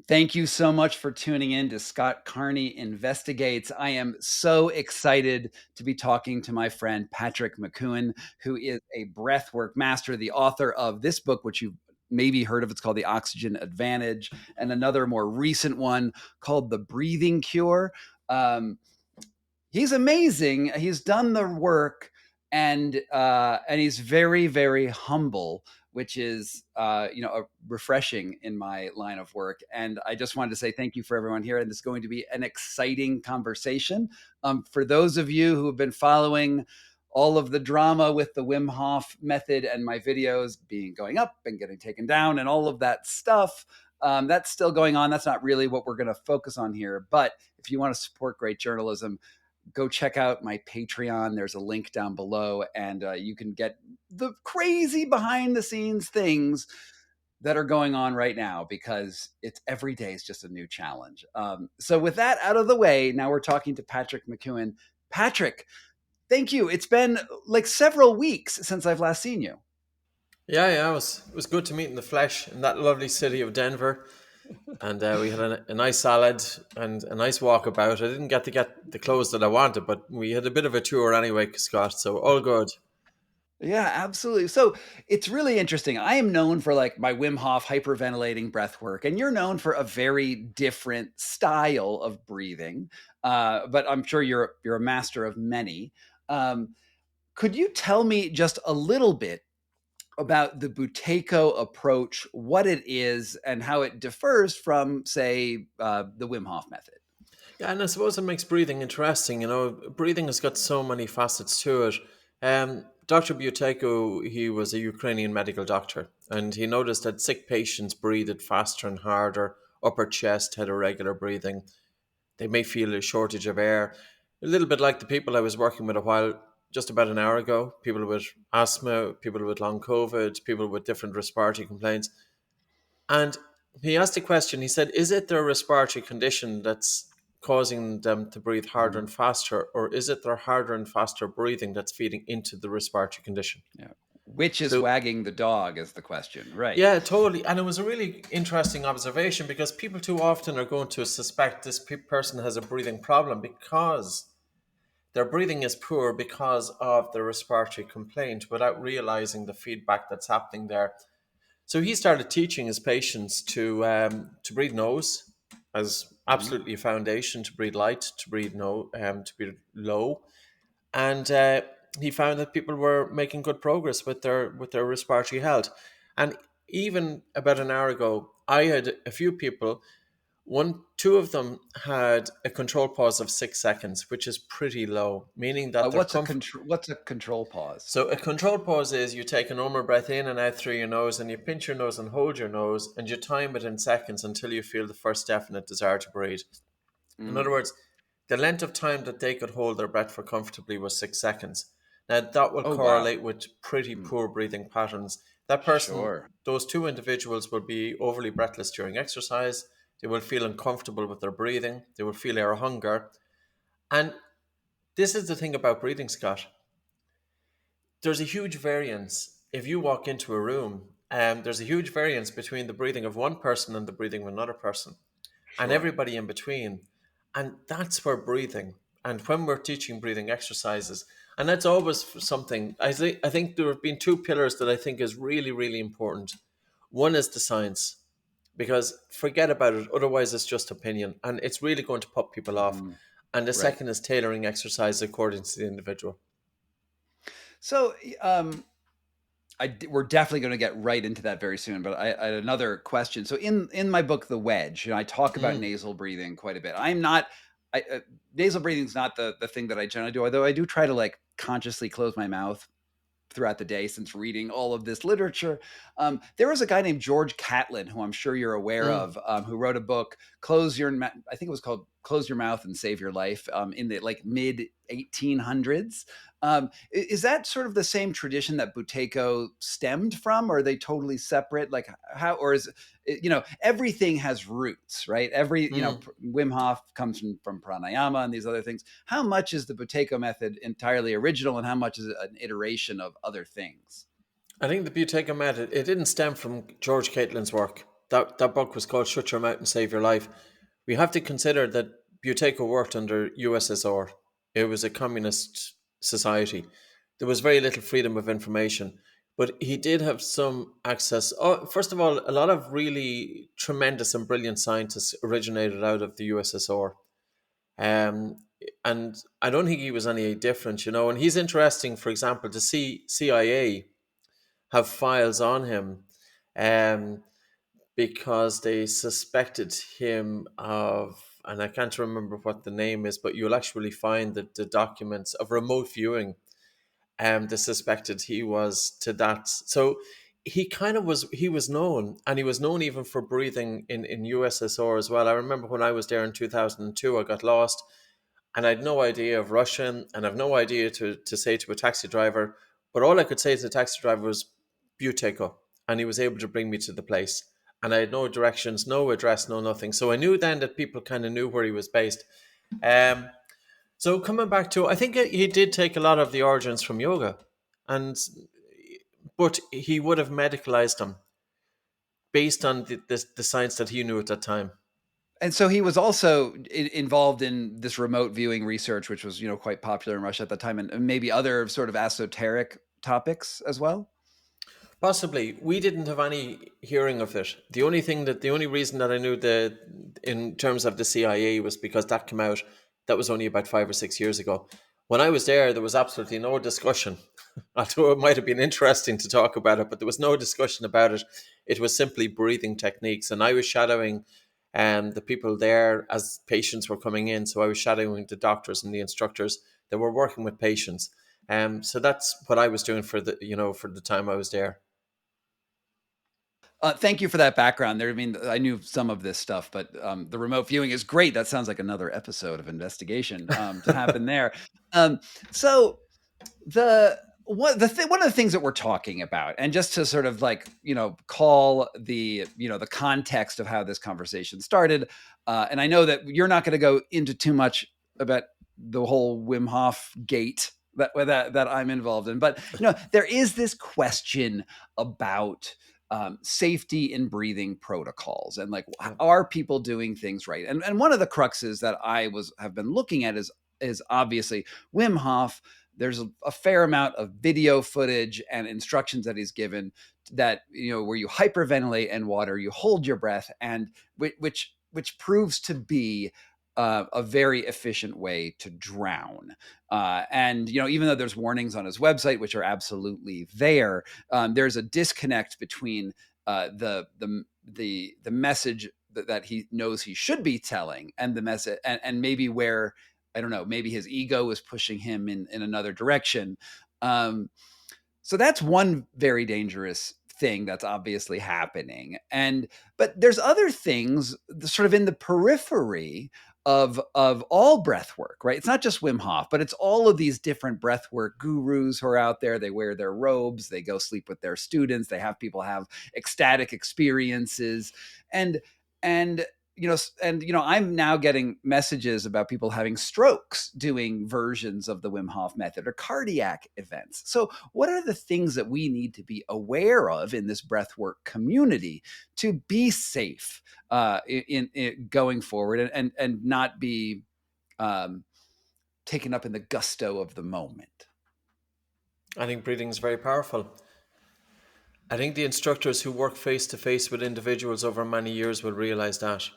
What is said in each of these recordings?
Thank you so much for tuning in to Scott Carney Investigates. I am so excited to be talking to my friend Patrick Mckeown, who is a breathwork master, the author of this book, which you've maybe heard of. It's called The Oxygen Advantage, and another more recent one called The Breathing Cure. He's amazing. He's done the work, and he's very, very humble, which is refreshing in my line of work. And I just wanted to say thank you for everyone here. And this is going to be an exciting conversation. For those of you who have been following all of the drama with the Wim Hof method and my videos going up and getting taken down and all of that stuff, that's still going on. That's not really what we're going to focus on here. But if you want to support great journalism, go check out my Patreon. There's a link down below, and you can get the crazy behind the scenes things that are going on right now, because it's every day is just a new challenge. So with that out of the way, now we're talking to Patrick Mckeown. Patrick, thank you. It's been like several weeks since I've last seen you. Yeah, it was good to meet in the flesh in that lovely city of Denver, and we had a nice salad and a nice walkabout. I didn't get to get the clothes that I wanted, but we had a bit of a tour anyway, Scott. So all good. Yeah, absolutely. So it's really interesting. I am known for like my Wim Hof hyperventilating breath work, and you're known for a very different style of breathing. But I'm sure you're a master of many. Um, could you tell me just a little bit about the Buteyko approach, what it is, and how it differs from, say, the Wim Hof method? Yeah, and I suppose it makes breathing interesting. You know, breathing has got so many facets to it. Dr. Buteyko, he was a Ukrainian medical doctor, and he noticed that sick patients breathed faster and harder, upper chest had irregular breathing. They may feel a shortage of air. A little bit like the people I was working with just about an hour ago, people with asthma, people with long COVID, people with different respiratory complaints. And he asked a question. He said, is it their respiratory condition that's causing them to breathe harder and faster, or is it their harder and faster breathing that's feeding into the respiratory condition? Yeah. Which is So, wagging the dog is the question, right? yeah, totally. And it was a really interesting observation because people too often are going to suspect this person has a breathing problem because their breathing is poor because of the respiratory complaint without realizing the feedback that's happening there. So he started teaching his patients to breathe nose as Mhm. absolutely a foundation, to breathe light, to breathe to breathe low, and he found that people were making good progress with their respiratory health. And even about an hour ago, I had a few people. Two of them had a control pause of 6 seconds, which is pretty low, meaning that they're comfortable. What's a control pause? So a control pause is you take a normal breath in and out through your nose, and you pinch your nose and hold your nose, and you time it in seconds until you feel the first definite desire to breathe. In other Mm. words, the length of time that they could hold their breath for comfortably was 6 seconds. Now that will Oh, wow. correlate with pretty Mm. poor breathing patterns. That person, Sure. those two individuals will be overly breathless during exercise. They will feel uncomfortable with their breathing. They will feel air hunger. And this is the thing about breathing, Scott. There's a huge variance. If you walk into a room, there's a huge variance between the breathing of one person and the breathing of another person, and Sure. everybody in between. And that's where breathing, and when we're teaching breathing exercises, and that's always something, I think there have been two pillars that I think is really, really important. One is the science, because forget about it, otherwise it's just opinion, and it's really going to put people off. Mm. And the Right. second is tailoring exercise according to the individual. So, we're definitely going to get right into that very soon. But I had another question. So, in my book, The Wedge, I talk about Mm. nasal breathing quite a bit. I'm not. Nasal breathing is not the thing that I generally do. Although I do try to like consciously close my mouth throughout the day since reading all of this literature. There was a guy named George Catlin, who I'm sure you're aware Mm. of, who wrote a book, I think it was called Close Your Mouth and Save Your Life, in the like mid 1800s. Is that sort of the same tradition that Buteyko stemmed from, or are they totally separate? Like how, or is it, everything has roots, right? Mm. Wim Hof comes from pranayama and these other things. How much is the Buteyko method entirely original, and how much is it an iteration of other things? I think the Buteyko method, it didn't stem from George Catlin's work. That book was called Shut Your Mouth and Save Your Life. We have to consider that Buteyko worked under USSR. It was a communist society. There was very little freedom of information, but he did have some access. Oh, first of all, a lot of really tremendous and brilliant scientists originated out of the USSR. Um, and I don't think he was any different, you know. And he's interesting, for example, to see CIA have files on him. Um, because they suspected him of, and I can't remember what the name is, but you'll actually find the documents of remote viewing. They suspected he was to that. So he kind of was, he was known, and he was known even for breathing in USSR as well. I remember when I was there in 2002, I got lost and I had no idea of Russian, and I've no idea to say to a taxi driver. But all I could say to the taxi driver was Buteyko, and he was able to bring me to the place. And I had no directions, no address, no nothing. So I knew then that people kind of knew where he was based. Um, so coming back to, I think he did take a lot of the origins from yoga, and but he would have medicalized them based on the science that he knew at that time. And so he was also involved in this remote viewing research, which was, quite popular in Russia at the time, and maybe other sort of esoteric topics as well. Possibly, we didn't have any hearing of it. The only reason that I knew in terms of the CIA was because that came out. That was only about 5 or 6 years ago. When I was there was absolutely no discussion. Although it might have been interesting to talk about it, but there was no discussion about it. It was simply breathing techniques, and I was shadowing the people there as patients were coming in. So I was shadowing the doctors and the instructors that were working with patients. So that's what I was doing for the time I was there. Thank you for that background there. I mean, I knew some of this stuff, but the remote viewing is great. That sounds like another episode of investigation to happen there. Um, so one of the things that we're talking about, and just to sort of like call the context of how this conversation started, and I know that you're not going to go into too much about the whole Wim Hof gate that I'm involved in, but there is this question about safety in breathing protocols, and like, Yeah. are people doing things right? And one of the cruxes that have been looking at is obviously Wim Hof. There's a fair amount of video footage and instructions that he's given that where you hyperventilate in water, you hold your breath, and which proves to be a very efficient way to drown. And even though there's warnings on his website, which are absolutely there, there's a disconnect between the message that he knows he should be telling, and the message, and maybe where, I don't know, maybe his ego is pushing him in another direction. So that's one very dangerous thing that's obviously happening. But there's other things sort of in the periphery of all breath work, right? It's not just Wim Hof, but it's all of these different breath work gurus who are out there. They wear their robes, they go sleep with their students, they have people have ecstatic experiences. And I'm now getting messages about people having strokes doing versions of the Wim Hof method, or cardiac events. So what are the things that we need to be aware of in this breathwork community to be safe in going forward, and not be taken up in the gusto of the moment? I think breathing is very powerful. I think the instructors who work face to face with individuals over many years will realize that.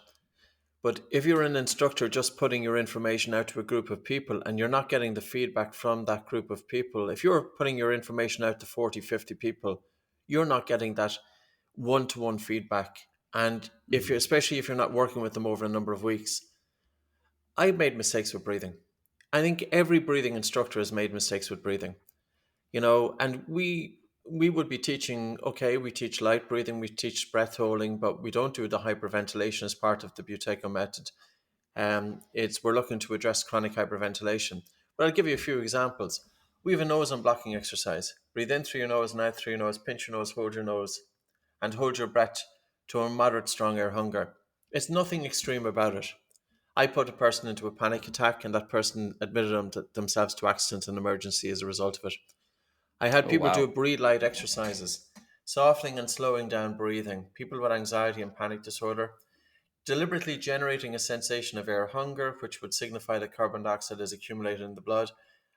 But if you're an instructor just putting your information out to a group of people and you're not getting the feedback from that group of people, if you're putting your information out to 40, 50 people, you're not getting that one-to-one feedback. And especially if you're not working with them over a number of weeks, I've made mistakes with breathing. I think every breathing instructor has made mistakes with breathing. And we would be teaching, okay, we teach light breathing, we teach breath holding, but we don't do the hyperventilation as part of the Buteyko method. We're looking to address chronic hyperventilation. But I'll give you a few examples. We have a nose unblocking exercise. Breathe in through your nose and out through your nose, pinch your nose, hold your nose, and hold your breath to a moderate strong air hunger. It's nothing extreme about it. I put a person into a panic attack, and that person admitted themselves to accident and emergency as a result of it. I had Oh, people do wow. breathe light exercises. softening and slowing down breathing, people with anxiety and panic disorder, deliberately generating a sensation of air hunger, which would signify that carbon dioxide is accumulated in the blood.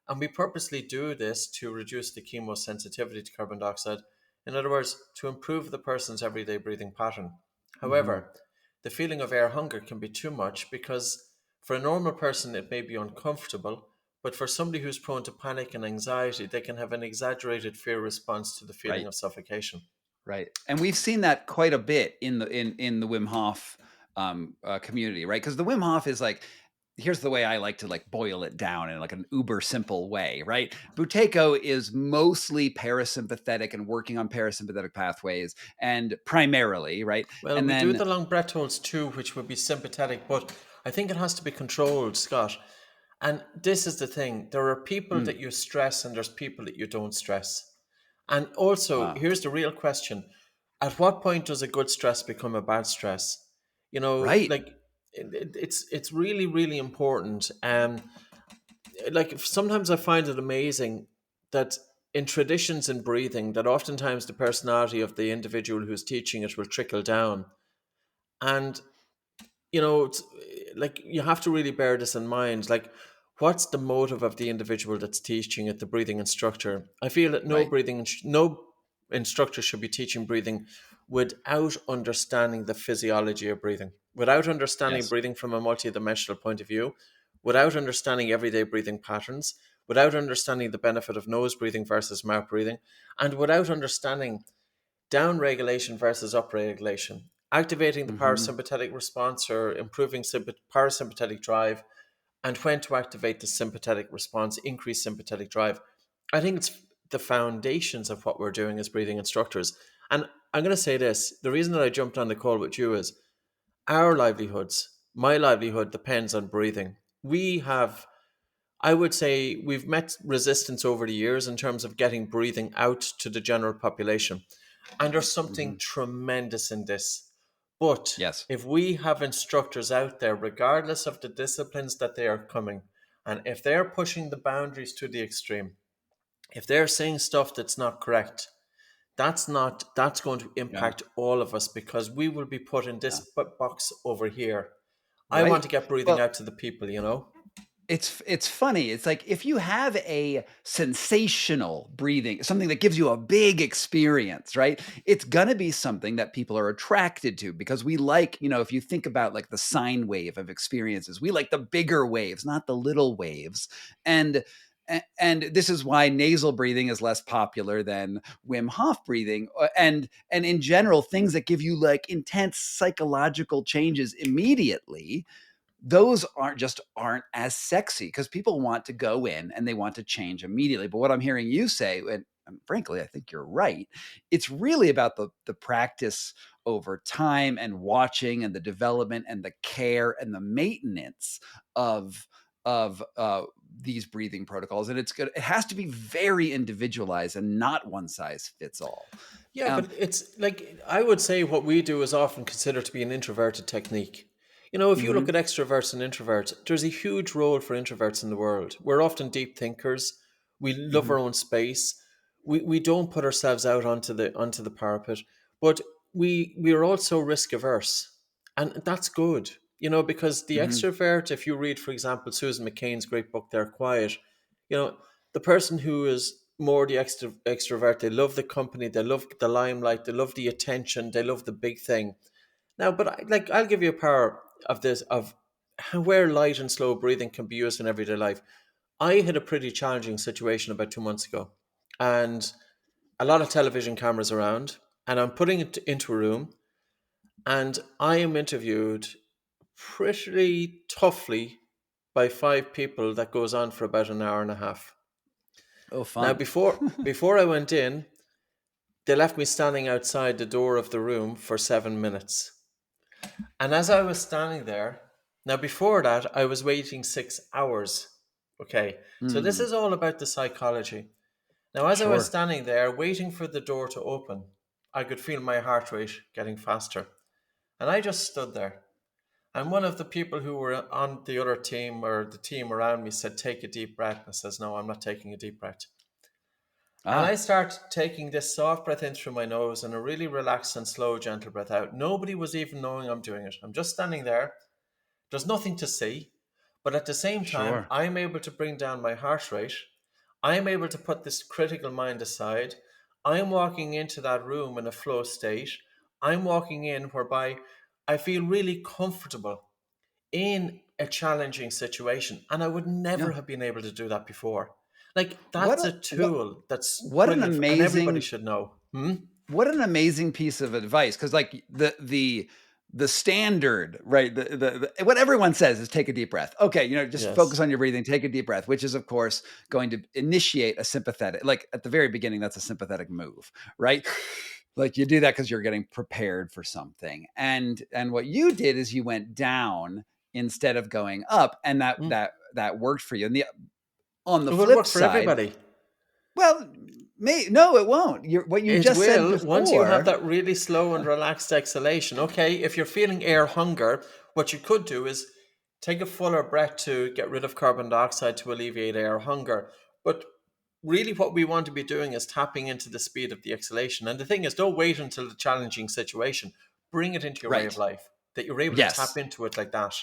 And we purposely do this to reduce the chemosensitivity to carbon dioxide. In other words, to improve the person's everyday breathing pattern. Hmm. However, the feeling of air hunger can be too much because for a normal person it may be uncomfortable, but for somebody who's prone to panic and anxiety, they can have an exaggerated fear response to the feeling Right. of suffocation. Right. And we've seen that quite a bit in the Wim Hof community, right? Because the Wim Hof is like, here's the way I like to like boil it down in like an uber simple way, right? Buteyko is mostly parasympathetic and working on parasympathetic pathways and primarily, right? Well, And we do then, the long breath holds too, which would be sympathetic, but I think it has to be controlled, Scott. And this is the thing, there are people mm, that you stress and there's people that you don't stress. And also, wow, here's the real question. At what point does a good stress become a bad stress? You know, right, like it's really, really important. Like sometimes I find it amazing that in traditions in breathing, that oftentimes the personality of the individual who's teaching it will trickle down. And it's like you have to really bear this in mind. Like, what's the motive of the individual that's teaching it, the breathing instructor? I feel that right, no instructor should be teaching breathing without understanding the physiology of breathing, without understanding yes, breathing from a multidimensional point of view, without understanding everyday breathing patterns, without understanding the benefit of nose breathing versus mouth breathing, and without understanding down regulation versus up regulation, activating the hmm, parasympathetic response or improving parasympathetic drive, and when to activate the sympathetic response, increase sympathetic drive. I think it's the foundations of what we're doing as breathing instructors. And I'm going to say this, the reason that I jumped on the call with you is our livelihoods, my livelihood depends on breathing. We have, I would say, we've met resistance over the years in terms of getting breathing out to the general population. And there's hmm, something tremendous in this. But yes, if we have instructors out there, regardless of the disciplines that they are coming, and if they're pushing the boundaries to the extreme, if they're saying stuff that's not correct, that's going to yeah, impact all of us because we will be put in this yeah, box over here. I want right. to get breathing Well, out to the people. it's funny. It's like if you have a sensational breathing, something that gives you a big experience, right? It's gonna be something that people are attracted to because we like, if you think about like the sine wave of experiences, we like the bigger waves, not the little waves. And and this is why nasal breathing is less popular than Wim Hof breathing, and in general, things that give you like intense psychological changes immediately, those aren't as sexy because people want to go in and they want to change immediately. But what I'm hearing you say, and frankly, I think you're right. It's really about the practice over time and watching and the development and the care and the maintenance of these breathing protocols. And it's good. It has to be very individualized and not one size fits all. Yeah, Um, but it's like I would say what we do is often considered to be an introverted technique. If you look mhm, at extroverts and introverts, there's a huge role for introverts in the world. We're often deep thinkers. We love mhm, our own space. We don't put ourselves out onto the parapet, but we are also risk averse, and that's good. Because the mhm, extrovert, if you read, for example, Susan McCain's great book, They're Quiet, you know, the person who is more the extrovert, they love the company, they love the limelight, they love the attention, they love the big thing. Now, but I'll give you a power of this of where light and slow breathing can be used in everyday life. I had a pretty challenging situation about 2 months ago, and a lot of television cameras around, and I'm putting it into a room, and I am interviewed pretty toughly by five people that goes on for about an hour and a half. oh, Now, fun. before I went in, they left me standing outside the door of the room for 7 minutes. And as I was standing there, now before that, I was waiting 6 hours. Okay, so this Mm, is all about the psychology. Now, as I was sure. standing there waiting for the door to open, I could feel my heart rate getting faster. And I just stood there. And one of the people who were on the other team or the team around me said, "Take a deep breath." I says, "No, I'm not taking a deep breath." And I Ah, start taking this soft breath in through my nose and a really relaxed and slow, gentle breath out. Nobody was even knowing I'm doing it. I'm just standing there. There's nothing to see. But at the same time, sure. I'm able to bring down my heart rate. I'm able to put this critical mind aside. I'm walking into that room in a flow state. I'm walking in whereby I feel really comfortable in a challenging situation. And I would never Yeah. have been able to do that before. Like, What that's a a tool that's what an brilliant and everybody amazing should know. Hmm? what an amazing piece of advice, because like the standard, right, what everyone says is take a deep breath. Okay, just Yes. focus on your breathing, take a deep breath, which is of course going to initiate a sympathetic, like at the very beginning, that's a sympathetic move, right? Like you do that because you're getting prepared for something, and what you did is you went down instead of going up, and that Mm. that worked for you. And on the It would flip work for side, everybody. well, no, it won't. What you It just said will once you have before. that really slow and relaxed exhalation. Okay, if you're feeling air hunger, what you could do is take a fuller breath to get rid of carbon dioxide to alleviate air hunger. But really, what we want to be doing is tapping into the speed of the exhalation. And the thing is, don't wait until the challenging situation. Bring it into your way of Right. life, that you're able to tap Yes. into it like that.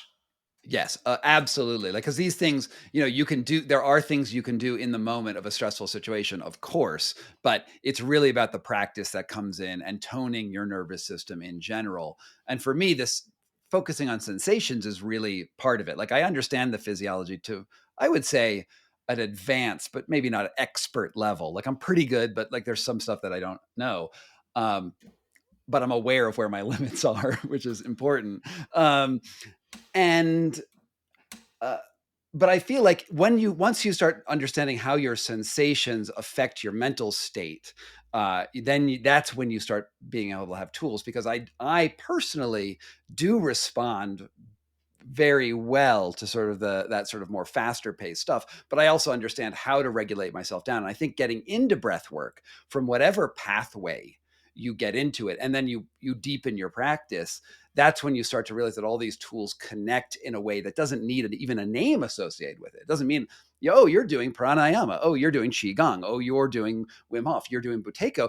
Yes, absolutely. Like, because these things, you can do, there are things you can do in the moment of a stressful situation, of course, but it's really about the practice that comes in and toning your nervous system in general. And for me, this focusing on sensations is really part of it. Like, I understand the physiology to, I would say, an advanced, but maybe not an expert level. Like, I'm pretty good, but like, there's some stuff that I don't know. Um, but I'm aware of where my limits are, which is important. And uh, but I feel like once you start understanding how your sensations affect your mental state, that's when you start being able to have tools. Because I personally do respond very well to sort of that sort of more faster paced stuff, but I also understand how to regulate myself down. And I think getting into breath work from whatever pathway you get into it, and then you deepen your practice, that's when you start to realize that all these tools connect in a way that doesn't need even a name associated with it. It doesn't mean, oh, you're doing pranayama, oh, you're doing qigong, oh, you're doing Wim Hof, you're doing Buteyko.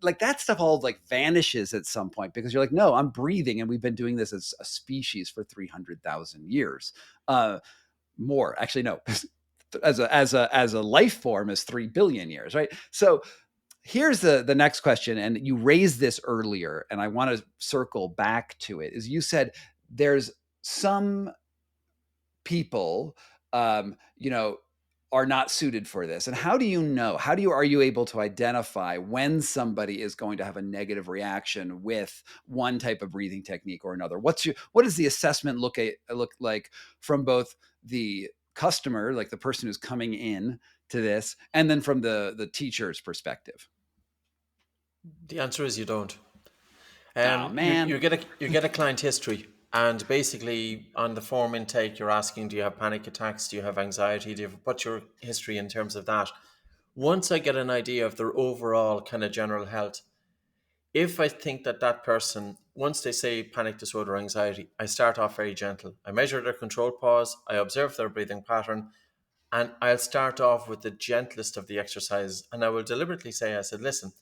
Like that stuff all like vanishes at some point, because you're like, no, I'm breathing, and we've been doing this as a species for 300,000 years. More actually, no, as a life form is 3 billion years, right? So here's the next question, and you raised this earlier, and I want to circle back to it. Is you said there's some people, are not suited for this. And how do you know? Are you able to identify when somebody is going to have a negative reaction with one type of breathing technique or another? What does the assessment look like from both the customer, like the person who's coming in to this, and then from the teacher's perspective? The answer is you don't. Oh You man. get a client history, and basically on the form intake, you're asking, do you have panic attacks? Do you have anxiety? What's your history in terms of that? Once I get an idea of their overall kind of general health, if I think that that person, once they say panic disorder or anxiety, I start off very gentle. I measure their control pause, I observe their breathing pattern, and I'll start off with the gentlest of the exercises. And I will deliberately say, I said, listen,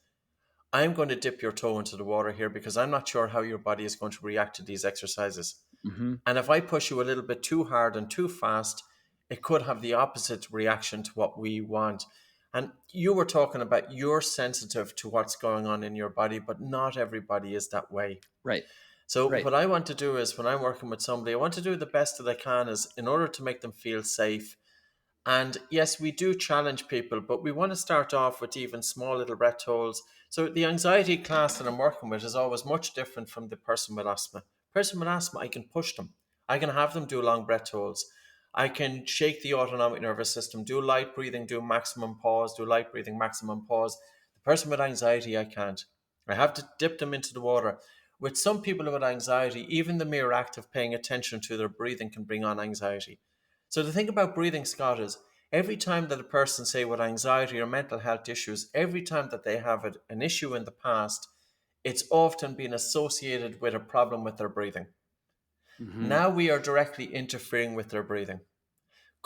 I'm going to dip your toe into the water here because I'm not sure how your body is going to react to these exercises. Mm-hmm. And if I push you a little bit too hard and too fast, it could have the opposite reaction to what we want. And you were talking about you're sensitive to what's going on in your body, but not everybody is that way. Right. So Right. what I want to do is when I'm working with somebody, I want to do the best that I can is in order to make them feel safe. And yes, we do challenge people, but we want to start off with even small little breath holds. So the anxiety class that I'm working with is always much different from the person with asthma. Person with asthma, I can push them. I can have them do long breath holds. I can shake the autonomic nervous system, do light breathing, do maximum pause, do light breathing, maximum pause. The person with anxiety, I can't. I have to dip them into the water. With some people with anxiety, even the mere act of paying attention to their breathing can bring on anxiety. So the thing about breathing, Scott, is every time that a person, say with anxiety or mental health issues, every time that they have an issue in the past, it's often been associated with a problem with their breathing. Mm-hmm. Now we are directly interfering with their breathing.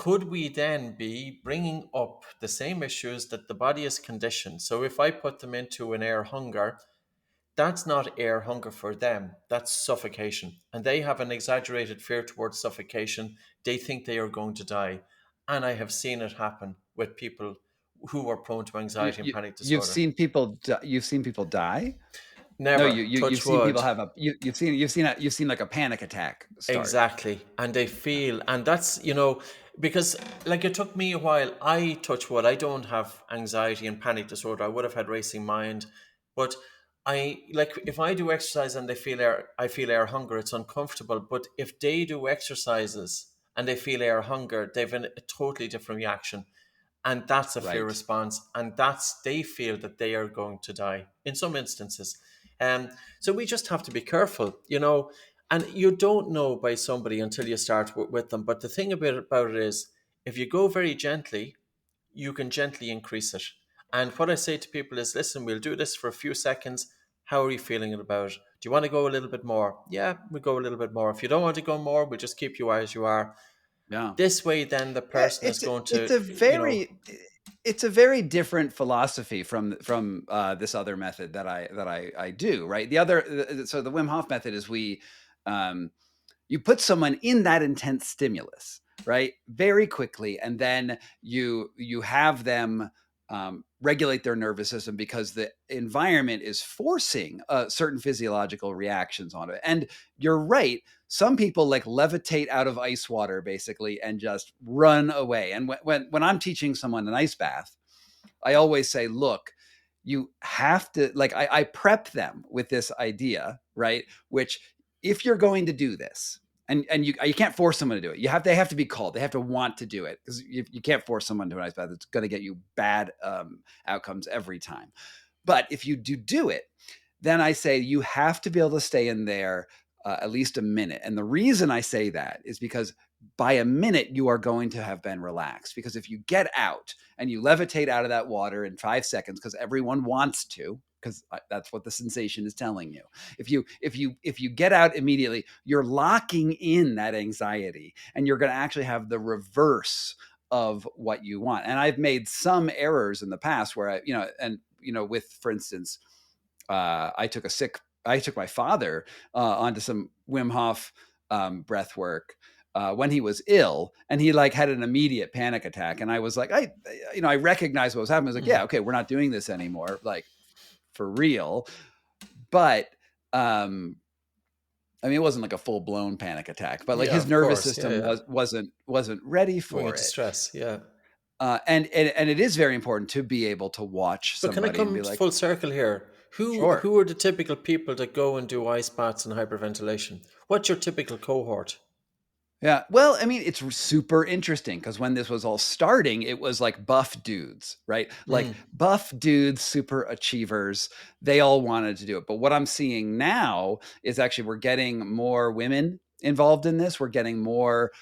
could we then be bringing up the same issues that the body is conditioned? So if I put them into an air hunger, that's not air hunger for them, that's suffocation. And they have an exaggerated fear towards suffocation. They think they are going to die. And I have seen it happen with people who are prone to You, anxiety and you panic you've disorder. seen people you've seen people die. No, Never, you've touch seen people wood. have you've seen like a panic attack start. Exactly. And they feel, and that's, because like it took me a while. I touch wood. I don't have anxiety and panic disorder. I would have had racing mind, but I like if I do exercise and I feel air hunger, it's uncomfortable. But if they do exercises and they feel air hunger, they've a totally different reaction. And that's a fear Right. response. And they feel that they are going to die in some instances. So we just have to be careful, and you don't know by somebody until you start with them. But the thing about it is, if you go very gently, you can gently increase it. And what I say to people is, listen, we'll do this for a few seconds. How are you feeling about it? Do you want to go a little bit more? Yeah, we go a little bit more. If you don't want to go more, we'll just keep you as you are. Yeah. This way, then the Yeah, person is going it's to, a very it's a very different philosophy from this other method that I do, right? So the Wim Hof method is um, you put someone in that intense stimulus, right, very quickly, and then you have them regulate their nervous system because the environment is forcing certain physiological reactions on it. And you're right, some people like levitate out of ice water basically and just run away. And when I'm teaching someone an ice bath, I always say, look, you have to like I prep them with this idea, right? Which if you're going to do this, and you can't force someone to do it. They have to be called. They have to want to do it because you can't force someone to an ice bath. It's going to get you bad outcomes every time. But if you do it, then I say you have to be able to stay in there at least a minute. And the reason I say that is because by a minute, you are going to have been relaxed. Because if you get out and you levitate out of that water in 5 seconds, because everyone wants to, because that's what the sensation is telling you. If you get out immediately, you're locking in that anxiety, and you're going to actually have the reverse of what you want. And I've made some errors in the past where with, for instance, I took my father onto some Wim Hof breath work when he was ill, and he like had an immediate panic attack. And I was like, I recognized what was happening. I was like, yeah, okay, we're not doing this anymore, like for real. But I mean, it wasn't like a full blown panic attack, but like yeah, his of nervous course, yeah, system yeah, wasn't ready going for into it. stress, yeah. And it is very important to be able to watch But can I somebody and come be to like, full circle here? sure. Who are the typical people that go and do ice baths and hyperventilation? What's your typical cohort? Yeah. Well, I mean, it's super interesting because when this was all starting, it was like buff dudes, right? Like Mm, buff dudes, super achievers. They all wanted to do it. But what I'm seeing now is actually we're getting more women involved in this. We're getting more,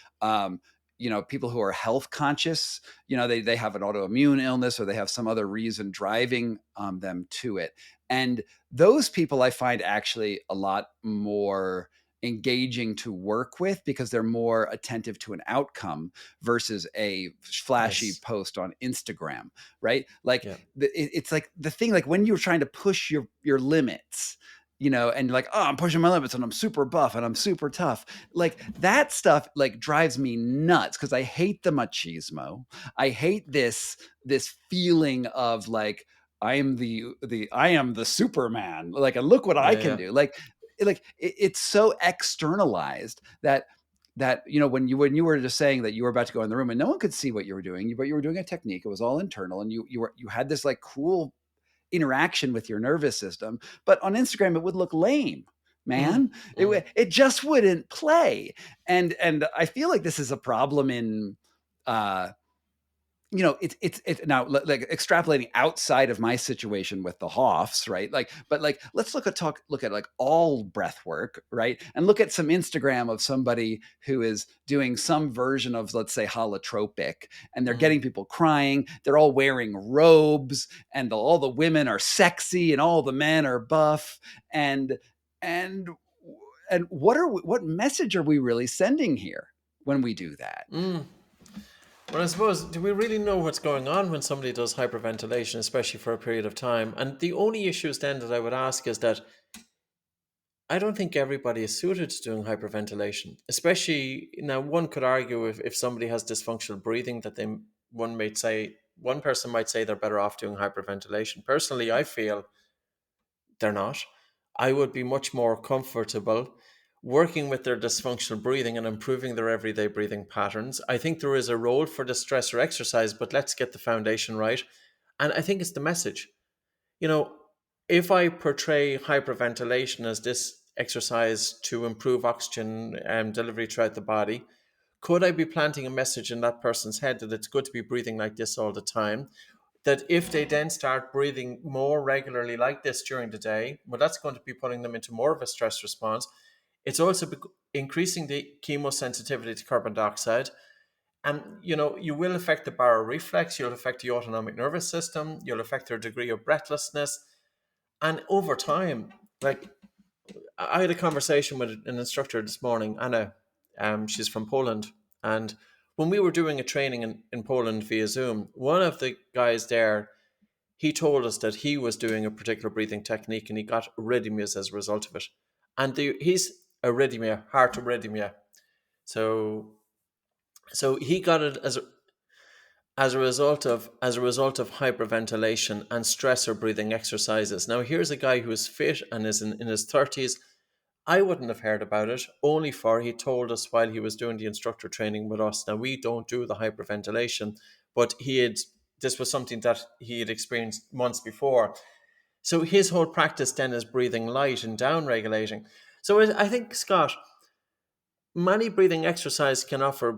people who are health conscious. They have an autoimmune illness or they have some other reason driving them to it. And those people I find actually a lot more engaging to work with because they're more attentive to an outcome versus a flashy yes, post on Instagram, right? Like yeah, it's like the thing, like when you're trying to push your limits, and like, oh, I'm pushing my limits and I'm super buff and I'm super tough. Like that stuff like drives me nuts because I hate the machismo. I hate this feeling of like I am the Superman. Like, and look what I yeah, can yeah. do. It's so externalized that when you were just saying that you were about to go in the room and no one could see what you were doing, but you were doing a technique. It was all internal, and you had this like cool interaction with your nervous system. But on Instagram, it would look lame, Mm, man. mm. It just wouldn't play. And I feel like this is a problem in uh, it's now like extrapolating outside of my situation with the Hoffs, right? Like, but like, let's look at like all breath work, right? And look at some Instagram of somebody who is doing some version of, let's say, holotropic, and they're Mm. getting people crying. They're all wearing robes, and all the women are sexy, and all the men are buff, and what message are we really sending here when we do that? Mm. Well, I suppose, do we really know what's going on when somebody does hyperventilation, especially for a period of time? And the only issues then that I would ask is that I don't think everybody is suited to doing hyperventilation. Especially now, one could argue if somebody has dysfunctional breathing, that they one might say one person might say they're better off doing hyperventilation. Personally, I feel they're not. I would be much more comfortable working with their dysfunctional breathing and improving their everyday breathing patterns. I think there is a role for the stress or exercise, but let's get the foundation right. And I think it's the message. You know, if I portray hyperventilation as this exercise to improve oxygen delivery throughout the body, could I be planting a message in that person's head that it's good to be breathing like this all the time? That if they then start breathing more regularly like this during the day, well, that's going to be putting them into more of a stress response. It's also increasing the chemosensitivity to carbon dioxide. And, you will affect the baroreflex, you'll affect the autonomic nervous system, you'll affect their degree of breathlessness. And over time, like, I had a conversation with an instructor this morning, Anna. She's from Poland. And when we were doing a training in Poland via Zoom, one of the guys there, he told us that he was doing a particular breathing technique and he got arrhythmias as a result of it. And he's arrhythmia, heart arrhythmia. So he got it as a result of hyperventilation and stressor breathing exercises. Now here's a guy who is fit and is in his 30s. I wouldn't have heard about it, only for he told us while he was doing the instructor training with us. Now, we don't do the hyperventilation, but this was something that he had experienced months before. So his whole practice then is breathing light and down regulating. So I think, Scott, breathing exercise can offer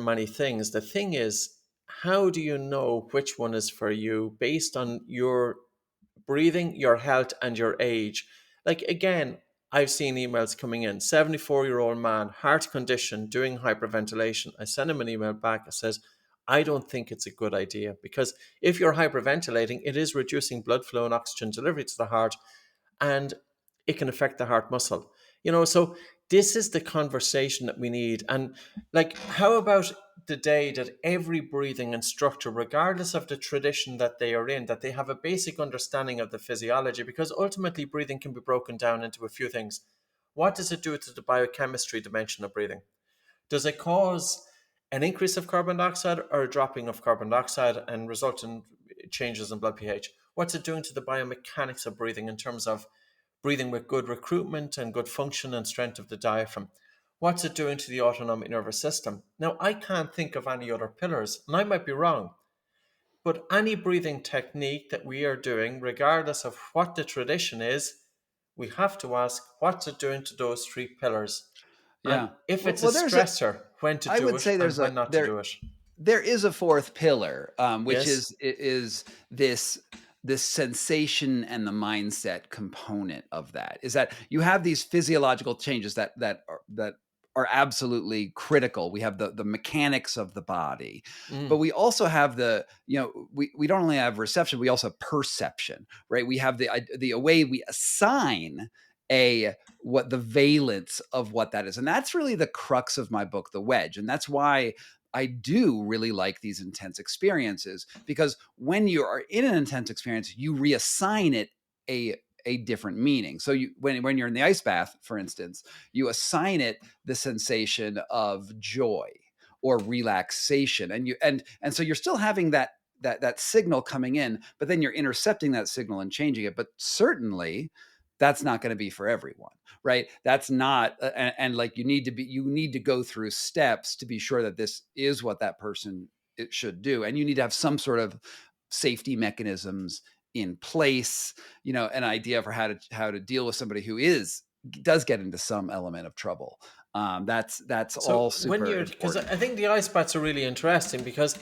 many things. The thing is, how do you know which one is for you based on your breathing, your health, and your age? Like, again, I've seen emails coming in, 74-year-old man, heart condition, doing hyperventilation. I send him an email back that says, I don't think it's a good idea, because if you're hyperventilating, it is reducing blood flow and oxygen delivery to the heart, and it can affect the heart muscle. So this is the conversation that we need. And, like, how about the day that every breathing instructor, regardless of the tradition that they are in, that they have a basic understanding of the physiology, because ultimately breathing can be broken down into a few things. What does it do to the biochemistry dimension of breathing? Does it cause an increase of carbon dioxide or a dropping of carbon dioxide and result in changes in blood pH? What's it doing to the biomechanics of breathing in terms of breathing with good recruitment and good function and strength of the diaphragm? What's it doing to the autonomic nervous system? Now, I can't think of any other pillars, and I might be wrong, but any breathing technique that we are doing, regardless of what the tradition is, we have to ask, what's it doing to those three pillars? And Yeah. if it's a Well, stressor, when to I do would it say and when not to do it. there is a fourth pillar, which Yes? is this sensation and the mindset component of that. Is that you have these physiological changes that are absolutely critical. We have the mechanics of the body, but Mm. we also have we don't only have reception, we also have perception, right? We have the way we assign a what the valence of what that is. And that's really the crux of my book, The Wedge. And that's why I do really like these intense experiences, because when you are in an intense experience, you reassign it a different meaning. So when you're in the ice bath, for instance, you assign it the sensation of joy or relaxation, and so you're still having that signal coming in, but then you're intercepting that signal and changing it. But certainly that's not going to be for everyone, right? That's not and like you need to go through steps to be sure that this is what that person it should do, and you need to have some sort of safety mechanisms in place, an idea for how to deal with somebody who does get into some element of trouble. That's all So when super you're, because important. I think the ice baths are really interesting, because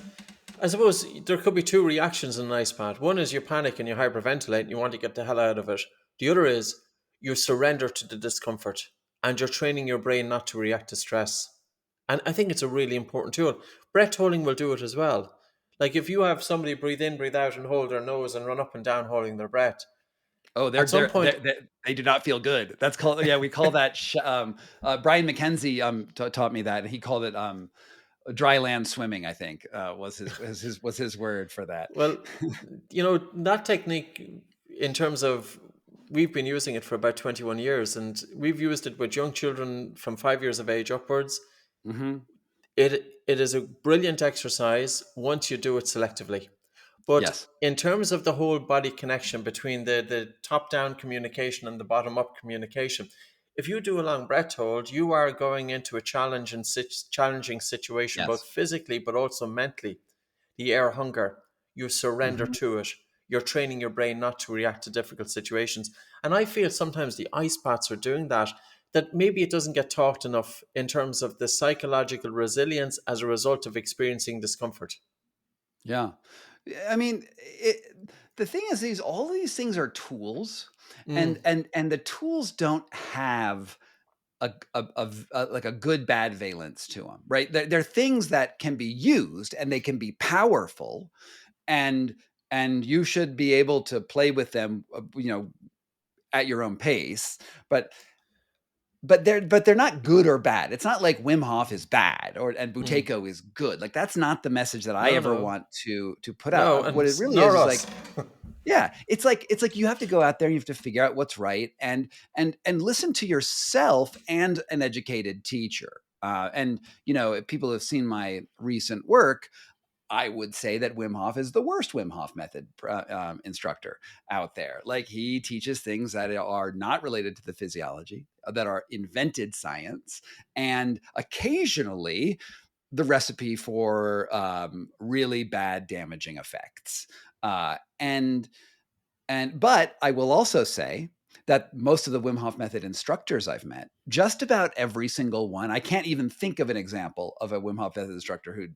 I suppose there could be two reactions in an ice bath. One is you panic and you hyperventilate and you want to get the hell out of it. The other is you surrender to the discomfort and you're training your brain not to react to stress. And I think it's a really important tool. Breath holding will do it as well. Like, if you have somebody breathe in, breathe out, and hold their nose and run up and down holding their breath, Oh, at some point, they do not feel good. That's called, yeah, we call that Brian McKenzie taught me that, and he called it dry land swimming, I think, was his word for that. Well, that technique, in terms of, we've been using it for about 21 years, and we've used it with young children from 5 years of age upwards. Hmm. It is a brilliant exercise once you do it selectively. But Yes. in terms of the whole body connection between the top down communication and the bottom up communication, if you do a long breath hold, you are going into a challenging situation, both Yes. physically but also mentally. The air hunger, you surrender Hmm. to it. You're training your brain not to react to difficult situations. And I feel sometimes the ice baths are doing that, that maybe it doesn't get talked enough in terms of the psychological resilience as a result of experiencing discomfort. Yeah. I mean, the thing is, all these things are tools, Mm, and the tools don't have like a good bad valence to them, right? They're things that can be used and they can be powerful, and you should be able to play with them, at your own pace. But they're not good or bad. It's not like Wim Hof is bad and mm. Buteyko is good. Like, that's not the message that I No, ever no, want to put out. no, What and it really nor is us. like, yeah, it's like you have to go out there and you have to figure out what's right, and listen to yourself and an educated teacher. And if people have seen my recent work, I would say that Wim Hof is the worst Wim Hof method instructor out there. Like, he teaches things that are not related to the physiology, that are invented science, and occasionally the recipe for really bad, damaging effects. But I will also say that most of the Wim Hof method instructors I've met, just about every single one, I can't even think of an example of a Wim Hof method instructor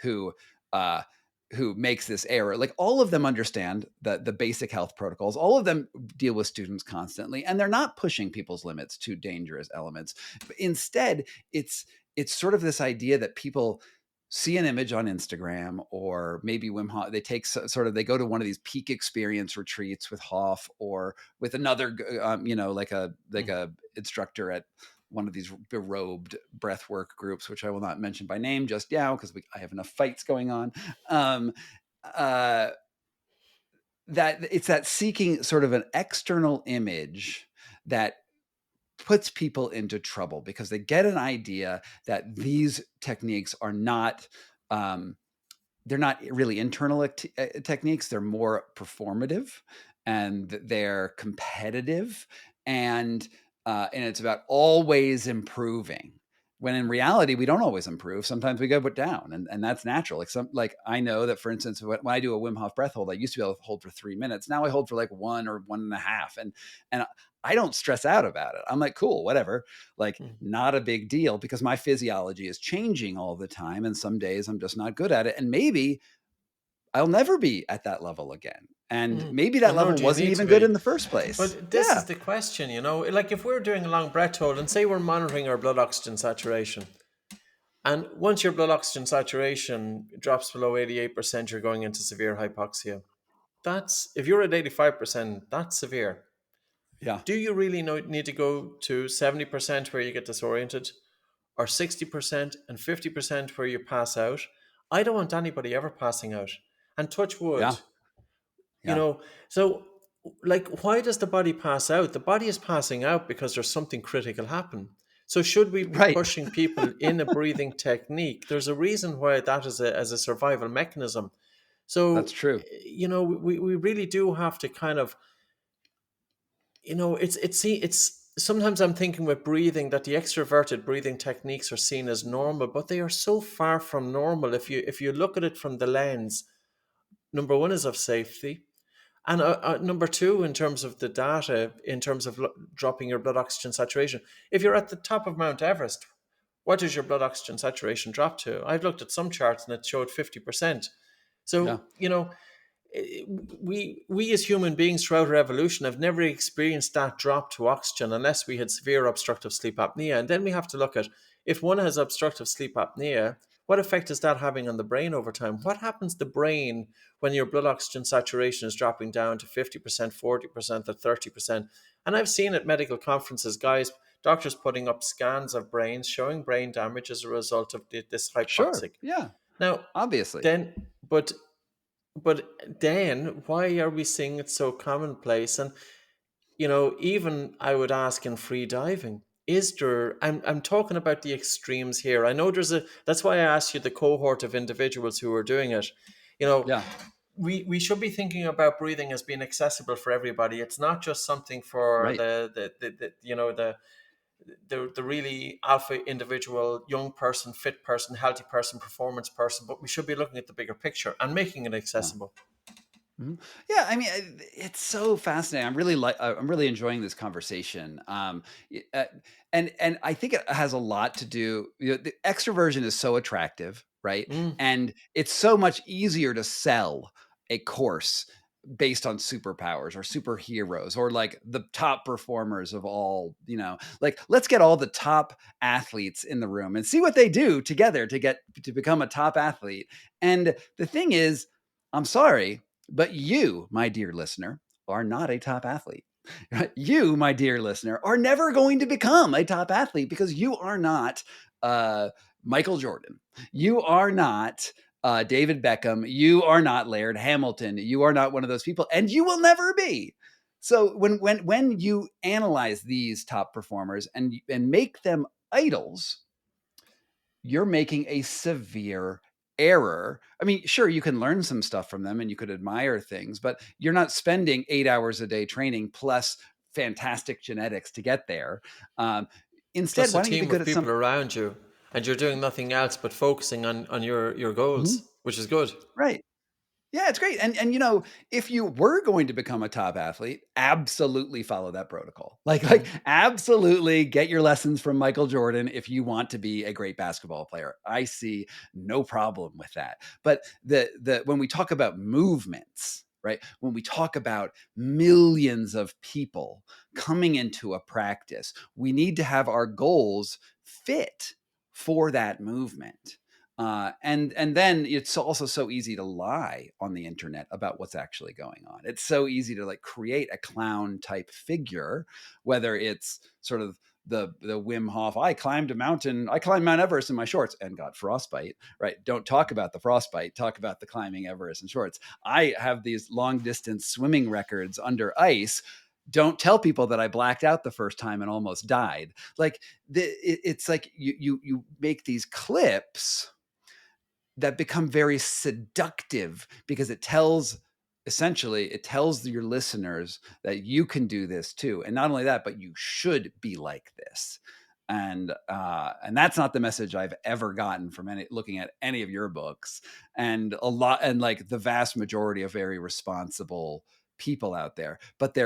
who uh, who makes this error. Like, all of them understand the basic health protocols. All of them deal with students constantly, and they're not pushing people's limits to dangerous elements. But instead, it's sort of this idea that people see an image on Instagram, or maybe Wim Hof, they take they go to one of these peak experience retreats with Hof, or with another, like Mm. a instructor at one of these berobed breathwork groups, which I will not mention by name just now because I have enough fights going on. Um, uh, that it's that seeking sort of an external image that puts people into trouble, because they get an idea that these techniques are not they're not really internal techniques. They're more performative, and they're competitive, and it's about always improving. When in reality, we don't always improve. Sometimes we go down, and that's natural. Like I know that, for instance, when I do a Wim Hof breath hold, I used to be able to hold for 3 minutes. Now I hold for like 1 or 1.5, and I don't stress out about it. I'm like, cool, whatever. Like, Mm. not a big deal, because my physiology is changing all the time. And some days I'm just not good at it. And maybe I'll never be at that level again. And Mm. maybe that And nor level do you wasn't need to even good be. in the first place. But this Yeah. is the question, like if we're doing a long breath hold and say we're monitoring our blood oxygen saturation, and once your blood oxygen saturation drops below 88%, you're going into severe hypoxia. That's, if you're at 85%, that's severe. Yeah. Do you really need to go to 70% where you get disoriented, or 60% and 50% where you pass out? I don't want anybody ever passing out. And touch wood, Yeah. you Yeah. know. So, like, why does the body pass out? The body is passing out because there's something critical happen. So should we be Right. pushing people in a breathing technique? There's a reason why that is as a survival mechanism. That's So, true. we really do have to kind of, it's sometimes I'm thinking with breathing that the extroverted breathing techniques are seen as normal, but they are so far from normal. If you look at it from the lens, number one is of safety, and number two, in terms of the data, in terms of dropping your blood oxygen saturation. If you're at the top of Mount Everest, what does your blood oxygen saturation drop to? I've looked at some charts and it showed 50%. Yeah. So, we as human beings throughout our evolution have never experienced that drop to oxygen unless we had severe obstructive sleep apnea. And then we have to look at, if one has obstructive sleep apnea, what effect is that having on the brain over time? What happens to the brain when your blood oxygen saturation is dropping down to 50%, 40%, or 30%? And I've seen at medical conferences guys doctors putting up scans of brains showing brain damage as a result of this Sure. hypoxic. Yeah. Now, Obviously. then, but then, why are we seeing it so commonplace? And even I would ask in free diving, is there? I'm talking about the extremes here. I know there's a. That's why I asked you the cohort of individuals who are doing it. You know, Yeah. we should be thinking about breathing as being accessible for everybody. It's not just something for Right. the really alpha individual, young person, fit person, healthy person, performance person, but we should be looking at the bigger picture and making it Yeah. accessible. Mhm. Yeah, I mean, it's so fascinating. I'm really enjoying this conversation. And I think it has a lot to do. The extroversion is so attractive, right? Mm. And it's so much easier to sell a course based on superpowers or superheroes or like the top performers of all. Like let's get all the top athletes in the room and see what they do together to become a top athlete. And the thing is, I'm sorry, but you, my dear listener, are not a top athlete. You, my dear listener, are never going to become a top athlete because you are not uh, Michael Jordan. You are not David Beckham. You are not Laird Hamilton. You are not one of those people, and you will never be. So when you analyze these top performers and make them idols, you're making a severe error. I mean, sure, you can learn some stuff from them and you could admire things, but you're not spending 8 hours a day training plus fantastic genetics to get there. Um, Instead, Plus a why don't you be team good of at people some? around you, and you're doing nothing else but focusing on your Mhm. goals, which is good. Right. Yeah, it's great. And if you were going to become a top athlete, absolutely follow that protocol. Like Mm. absolutely get your lessons from Michael Jordan if you want to be a great basketball player. I see no problem with that. But the when we talk about movements, right? When we talk about millions of people coming into a practice, we need to have our goals fit for that movement. And then it's also so easy to lie on the internet about what's actually going on. It's so easy to like create a clown type figure, whether it's sort of the Wim Hof. I climbed Mount Everest in my shorts and got frostbite. Right? Don't talk about the frostbite. Talk about the climbing Everest in shorts. I have these long distance swimming records under ice. Don't tell people that I blacked out the first time and almost died. Like it's like you make these clips that become very seductive because it tells your listeners that you can do this too, and not only that, but you should be like this. And that's not the message I've ever gotten from looking at any of your books, and like the vast majority of very responsible people out there. But on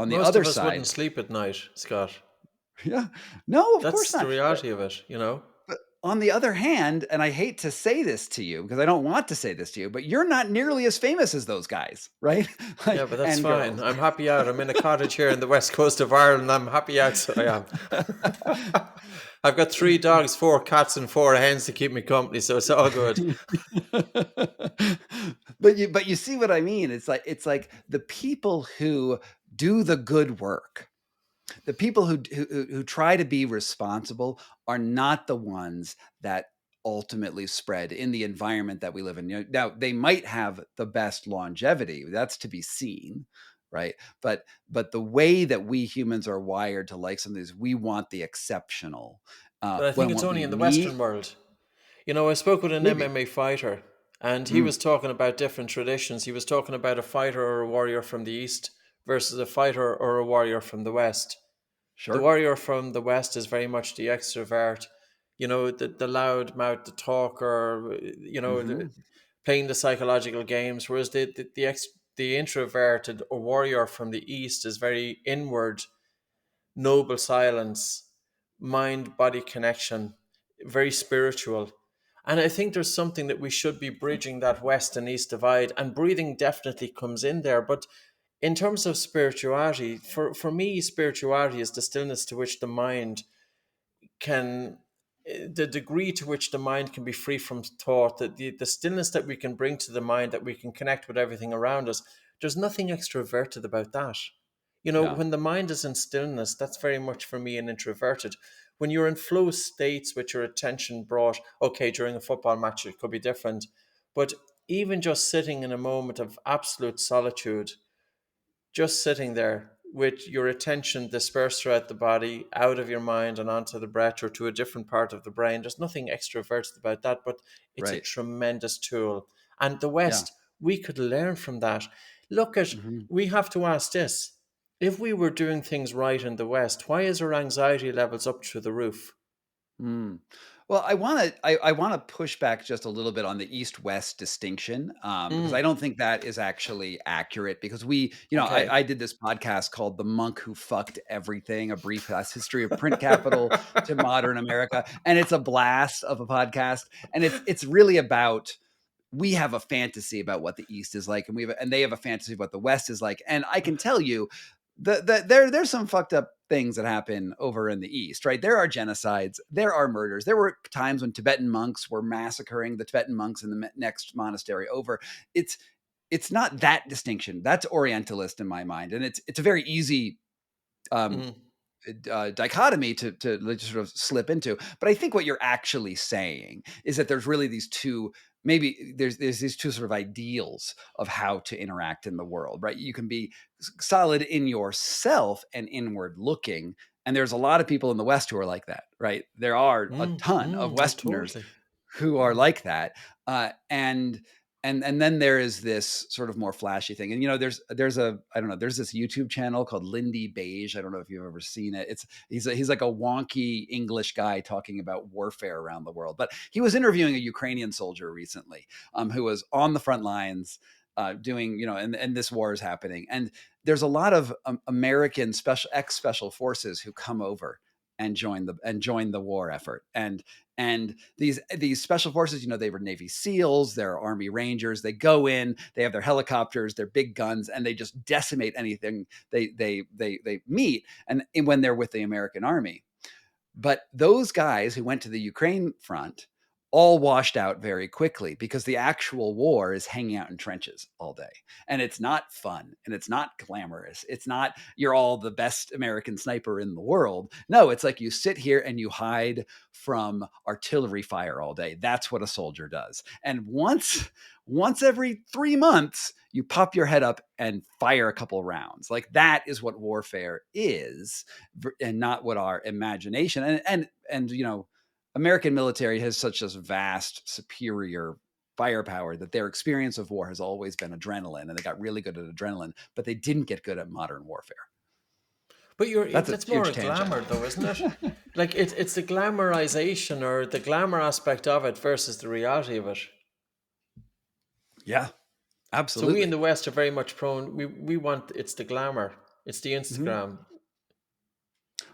the Most other of us side, wouldn't sleep at night, Scott. yeah, no, of course That's the not. But reality of it. but on the other hand, and I hate to say this to you because I don't want to say this to you, but you're not nearly as famous as those guys, right? Yeah, Like, but that's and fine. girls. I'm happy out. I'm in a cottage here in the west coast of Ireland. I'm happy out. So I am. I've got 3 dogs, 4 cats, and 4 hens to keep me company, so it's all good. But you see what I mean? It's like the people who do the good work, the people who try to be responsible are not the ones that ultimately spread in the environment that we live in. Now they might have the best longevity. That's to be seen, right? But the way that we humans are wired to like something is we want the exceptional. But I think When it's what only we in the need, Western world. I spoke with an maybe. MMA fighter, and he Mm, was talking about different traditions. He was talking about a fighter or a warrior from the East versus a fighter or a warrior from the West. The sure. warrior from the West is very much the extrovert, the loud mouth, the talker, Hmm. playing the psychological games, whereas the introverted or warrior from the East is very inward, noble silence, mind body connection, very spiritual. And I think there's something that we should be bridging that West and East divide, and breathing definitely comes in there. But in terms of spirituality, for me, spirituality is the stillness to which the mind can, the degree to which the mind can be free from thought, the stillness that we can bring to the mind, that we can connect with everything around us. There's nothing extroverted about that. Yeah. when the mind is in stillness, that's very much for me an introverted. When you're in flow states with your attention brought, okay, during a football match, it could be different. But even just sitting in a moment of absolute solitude, just sitting there with your attention dispersed throughout the body, out of your mind and onto the breath or to a different part of the brain. There's nothing extroverted about that, but it's a Right. tremendous tool. And the Yeah. West, we could learn from that. Look at, Mhm. we have to ask this. If we were doing things right in the West, why is our anxiety levels up through the roof? Mm. Well, I wanna push back just a little bit on the East-West distinction, because I Mm, don't think that is actually accurate because I okay. I did this podcast called "The Monk Who Fucked Everything: A Brief Past History of Print Capital to Modern America," and it's a blast of a podcast, and it's really about we have a fantasy about what the East is like, and they have a fantasy of what the West is like. And I can tell you, there's some fucked up things that happen over in the East, right? There are genocides, there are murders. There were times when Tibetan monks were massacring the Tibetan monks in the next monastery over. It's it's not that distinction. That's Orientalist in my mind, and it's a very easy um, Mm, dichotomy to like, sort of slip into. But I think what you're actually saying is that there's really these two. Maybe there's these two sort of ideals of how to interact in the world, right? You can be solid in yourself and inward looking, and there's a lot of people in the West who are like that, right? There are a ton of oh, Westerners totally. who are Mm, like that, and then there is this sort of more flashy thing. And there's a I don't know, there's this YouTube channel called Lindy Beige. I don't know if you've ever seen it. He's like a wonky English guy talking about warfare around the world. But he was interviewing a Ukrainian soldier recently, who was on the front lines. Doing and this war is happening, and there's a lot of American special forces who come over and join the war effort, and these special forces, they were Navy SEALs, they're Army Rangers. They go in, they have their helicopters, their big guns, and they just decimate anything they meet. And when they're with the American Army, but those guys who went to the Ukraine front all washed out very quickly because the actual war is hanging out in trenches all day. And it's not fun and it's not glamorous. It's not you're all the best American sniper in the world. No, it's like you sit here and you hide from artillery fire all day. That's what a soldier does. And once every 3 months, you pop your head up and fire a couple rounds. Like that is what warfare is, and not what our imagination and American military has such a vast superior firepower that their experience of war has always been adrenaline, and they got really good at adrenaline, but they didn't get good at modern warfare. but That's a that's more huge a tangent. glamour, though, isn't it? Like it's the glamorization or the glamour aspect of it versus the reality of it. Yeah, So we in absolutely. the West are very much prone. We want it's the glamour, it's the Mhm. Instagram.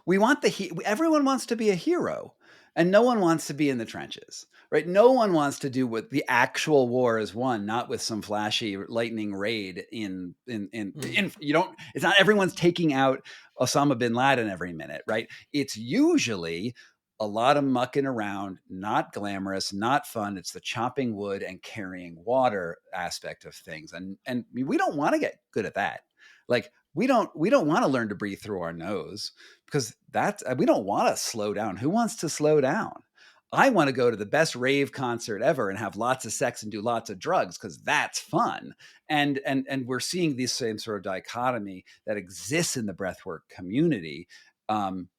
We want everyone wants to be a hero, and no one wants to be in the trenches, right? No one wants to do what the actual war is won, not with some flashy lightning raid in Mm. you don't it's not everyone's taking out Osama bin Laden every minute, right? It's usually a lot of mucking around, not glamorous, not fun. It's the chopping wood and carrying water aspect of things. And we don't want to get good at that. Like we don't want to learn to breathe through our nose because that's we don't want to slow down. Who wants to slow down? I want to go to the best rave concert ever and have lots of sex and do lots of drugs because that's fun. And we're seeing this same sort of dichotomy that exists in the breathwork community. Um,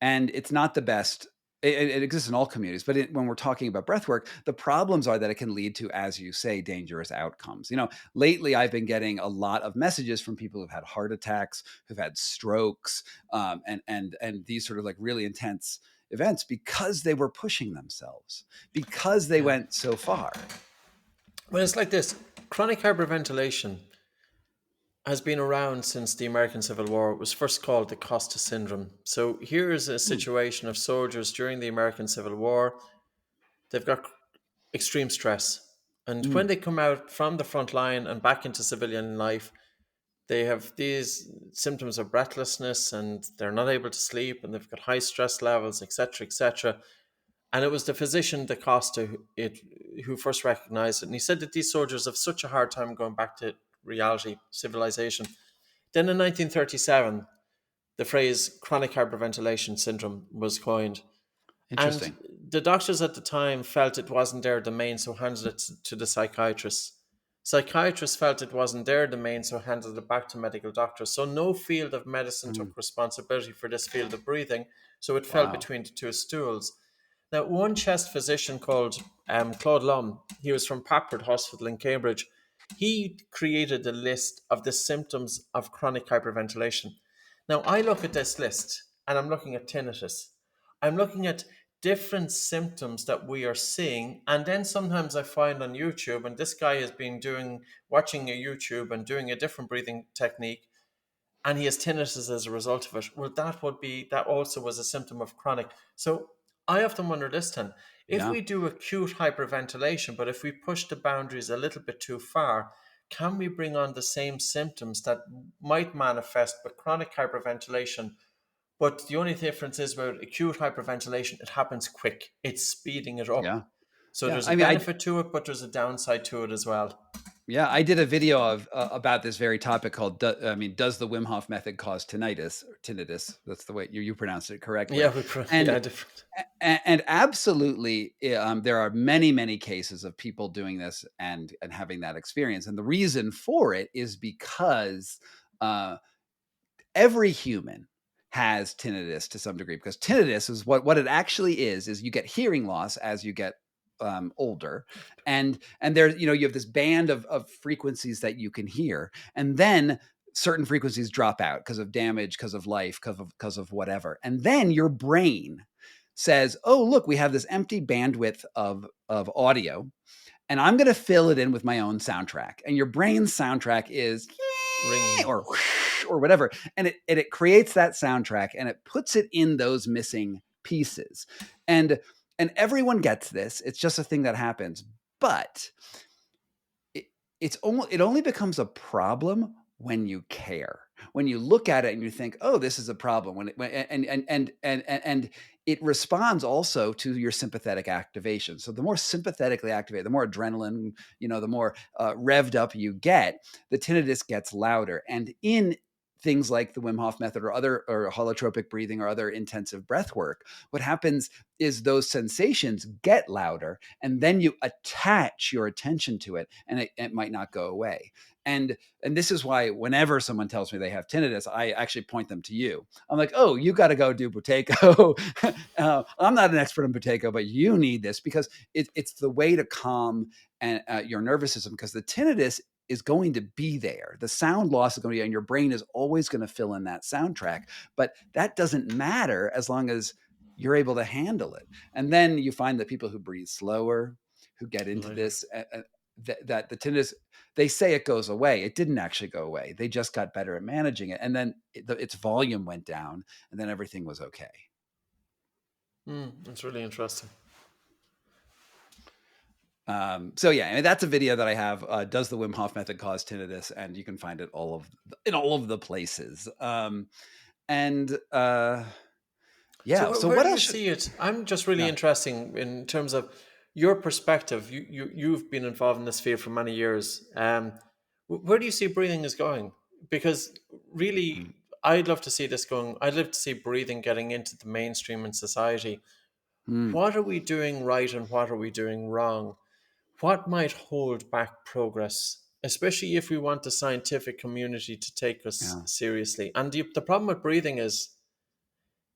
and it's not the best. It exists in all communities, but when we're talking about breathwork, the problems are that it can lead to, as you say, dangerous outcomes. Lately I've been getting a lot of messages from people who've had heart attacks, who've had strokes, and these sort of like really intense events because they were pushing themselves, because they Yeah. went so far. Well, it's like this: chronic hyperventilation has been around since the American Civil War. It was first called the Costa Syndrome. So here is a Hmm. situation of soldiers during the American Civil War. They've got extreme stress. And when Mm. they come out from the front line and back into civilian life, they have these symptoms of breathlessness and they're not able to sleep and they've got high stress levels, etc., etc. And it was the physician, Da Costa, who first recognized it. And he said that these soldiers have such a hard time going back to reality, civilization. Then in 1937, the phrase chronic hyperventilation syndrome was coined. And Interesting. the doctors at the time felt it wasn't their domain, so handed it to the psychiatrists. Psychiatrists felt it wasn't their domain, so handed it back to medical doctors. So no field of medicine Mm. took responsibility for this field of breathing, so it fell Wow. between the two stools. Now, one chest physician called Claude Lum, he was from Papworth Hospital in Cambridge, he created a list of the symptoms of chronic hyperventilation. Now, I look at this list and I'm looking at tinnitus. I'm looking at different symptoms that we are seeing. And then sometimes I find on YouTube, and this guy has been watching a YouTube and doing a different breathing technique, and he has tinnitus as a result of it. Well, that also was a symptom of chronic. So I often wonder this then, if Yeah. we do acute hyperventilation, but if we push the boundaries a little bit too far, can we bring on the same symptoms that might manifest with chronic hyperventilation? But the only difference is with acute hyperventilation, it happens quick. It's speeding it up. Yeah. So Yeah. there's a I mean, I benefit to it, but there's a downside to it as well. Yeah, I did a video of about this very topic called "Does the Wim Hof method cause tinnitus?" Or tinnitus. That's the way you pronounced it correctly. Yeah, And yeah, different. and absolutely, there are many cases of people doing this and having that experience. And the reason for it is because uh, every human has tinnitus to some degree, because tinnitus is what it actually is you get hearing loss as you get older, and there, you have this band of frequencies that you can hear, and then certain frequencies drop out because of damage, because of life, because of whatever, and then your brain says, oh, look, we have this empty bandwidth of audio, and I'm going to fill it in with my own soundtrack. And your brain's soundtrack is Ring. or whatever, and it creates that soundtrack and it puts it in those missing pieces. And everyone gets this. It's just a thing that happens. But it only becomes a problem when you care. When you look at it and you think, "Oh, this is a problem." And it responds also to your sympathetic activation. So the more sympathetically activated, the more adrenaline, the more revved up you get, the tinnitus gets louder. And in things like the Wim Hof method or holotropic breathing or other intensive breath work, what happens is those sensations get louder, and then you attach your attention to it, and it might not go away. And this is why whenever someone tells me they have tinnitus, I actually point them to you. I'm like, oh, you got to go do Buteyko. I'm not an expert in Buteyko, but you need this, because it's the way to calm your nervous system, because the tinnitus is going to be there. The sound loss is going to be, and your brain is always going to fill in that soundtrack. But that doesn't matter as long as you're able to handle it. And then you find that people who breathe slower, who get into Lighter. this, that the tinnitus, they say it goes away. It didn't actually go away. They just got better at managing it. And then its volume went down, and then everything was okay. That's really interesting. So yeah, I mean, that's a video that I have. Does the Wim Hof method cause tinnitus? And you can find it in all of the places. Yeah. So Where what do you else? see it? I'm just really Yeah. interesting in terms of your perspective. You've been involved in this field for many years. Where do you see breathing is going? Because really, I'd love to see this going. I'd love to see breathing getting into the mainstream in society. Mm. What are we doing right and what are we doing wrong? What might hold back progress, especially if we want the scientific community to take us Yeah. seriously? And the problem with breathing is,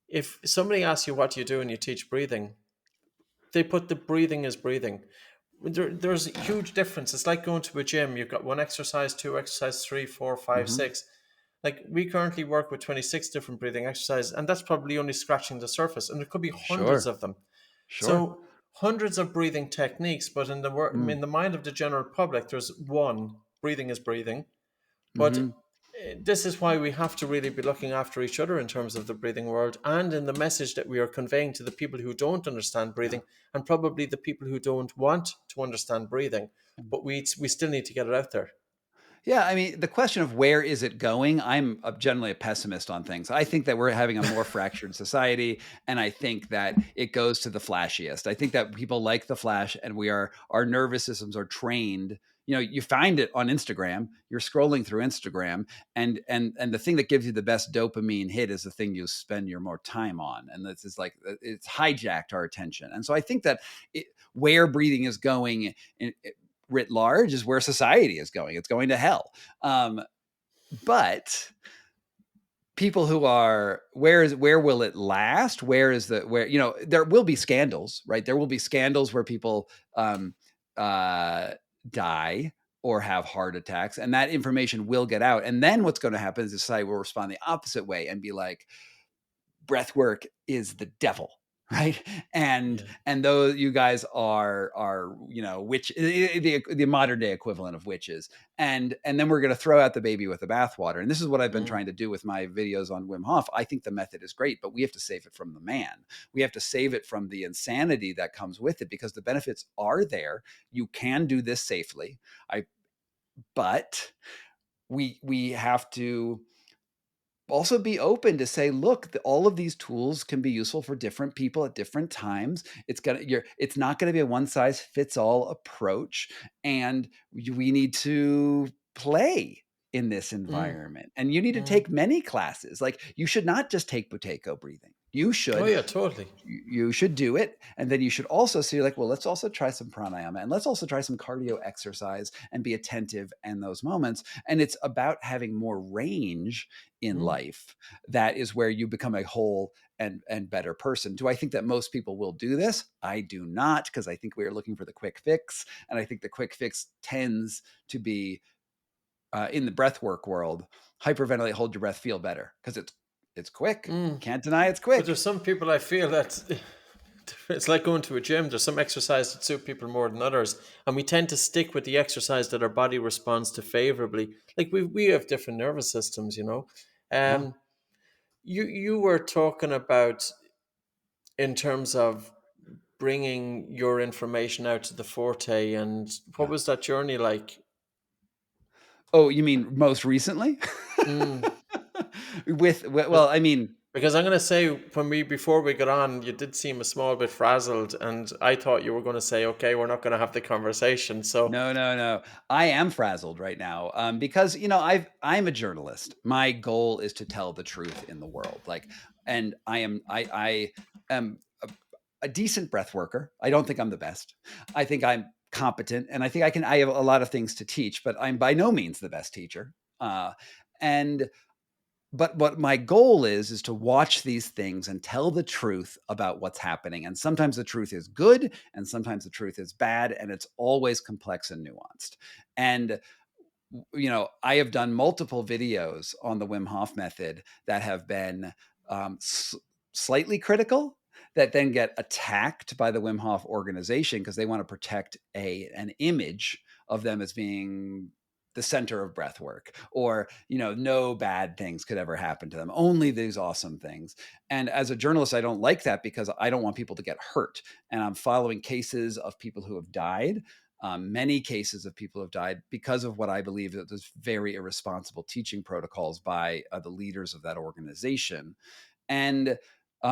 if somebody asks you what you do and you teach breathing, they put the breathing as breathing. There's a huge difference. It's like going to a gym. You've got one exercise, two exercise, three, four, five, Mm-hmm. six. Like, we currently work with 26 different breathing exercises, and that's probably only scratching the surface. And there could be hundreds Sure. of them. Sure. So hundreds of breathing techniques, but in Mm. the mind of the general public, there's one: breathing is breathing. But Mm-hmm. this is why we have to really be looking after each other in terms of the breathing world, and in the message that we are conveying to the people who don't understand Yeah. breathing, and probably the people who don't want to understand breathing. But we still need to get it out there. Yeah, I mean, the question of where is it going, I'm generally a pessimist on things. I think that we're having a more fractured society, and I think that it goes to the flashiest. I think that people like the flash, and our nervous systems are trained, you find it on Instagram, you're scrolling through Instagram, and the thing that gives you the best dopamine hit is the thing you spend your more time on. And this is like, it's hijacked our attention. And so I think that where breathing is going writ large is where society is going. It's going to hell. But people who are, where will it last? Where there will be scandals, right? There will be scandals where people die or have heart attacks, and that information will get out. And then what's going to happen is society will respond the opposite way and be like, breath work is the devil, right? And those, you guys are witch, the modern day equivalent of witches. And then we're going to throw out the baby with the bathwater. And this is what I've been trying to do with my videos on Wim Hof. I think the method is great, but we have to save it from the man. We have to save it from the insanity that comes with it, because the benefits are there. You can do this safely. But we have to also be open to say, look, all of these tools can be useful for different people at different times. It's not going to be a one size fits all approach, and we need to play in this environment. And you need to take many classes. Like, you should not just take Buteyko breathing. You should. Oh yeah, totally. You should do it. And then you should also see, like, well, let's also try some pranayama, and let's also try some cardio exercise and be attentive in those moments. And it's about having more range in life. That is where you become a whole and better person. Do I think that most people will do this? I do not, because I think we are looking for the quick fix. And I think the quick fix tends to be, in the breathwork world, hyperventilate, hold your breath, feel better, because it's quick. Can't deny it's quick. But there's some people I feel that it's like going to a gym. There's some exercise that suit people more than others, and we tend to stick with the exercise that our body responds to favorably. Like we have different nervous systems, You were talking about, in terms of bringing your information out to the Forte, and what was that journey like? Oh, you mean most recently? I mean, because I'm going to say, before we got on, you did seem a small bit frazzled, and I thought you were going to say, okay, we're not going to have the conversation. So no. I am frazzled right now, because I'm a journalist. My goal is to tell the truth in the world. And I am a decent breath worker. I don't think I'm the best. I think I'm competent, and I think I have a lot of things to teach, but I'm by no means the best teacher. But what my goal is to watch these things and tell the truth about what's happening. And sometimes the truth is good, and sometimes the truth is bad, and it's always complex and nuanced. And I have done multiple videos on the Wim Hof method that have been slightly critical, that then get attacked by the Wim Hof organization because they want to protect an image of them as being the center of breath work, or no bad things could ever happen to them, only these awesome things. And as a journalist, I don't like that, because I don't want people to get hurt. And I'm following cases of people who have died, many cases of people who have died because of what I believe that there's very irresponsible teaching protocols by the leaders of that organization. And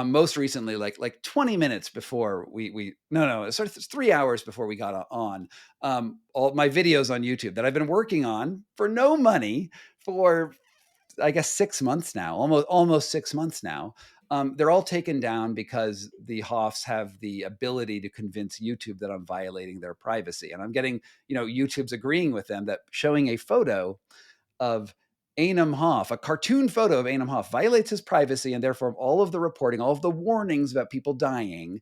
most recently, like 20 minutes before it's 3 hours before we got on, all my videos on YouTube that I've been working on for no money for, I guess, 6 months now, almost 6 months now. They're all taken down because the Hoffs have the ability to convince YouTube that I'm violating their privacy. And I'm getting, YouTube's agreeing with them that showing a photo of Einam Hof, a cartoon photo of Einam Hof, violates his privacy, and therefore all of the reporting, all of the warnings about people dying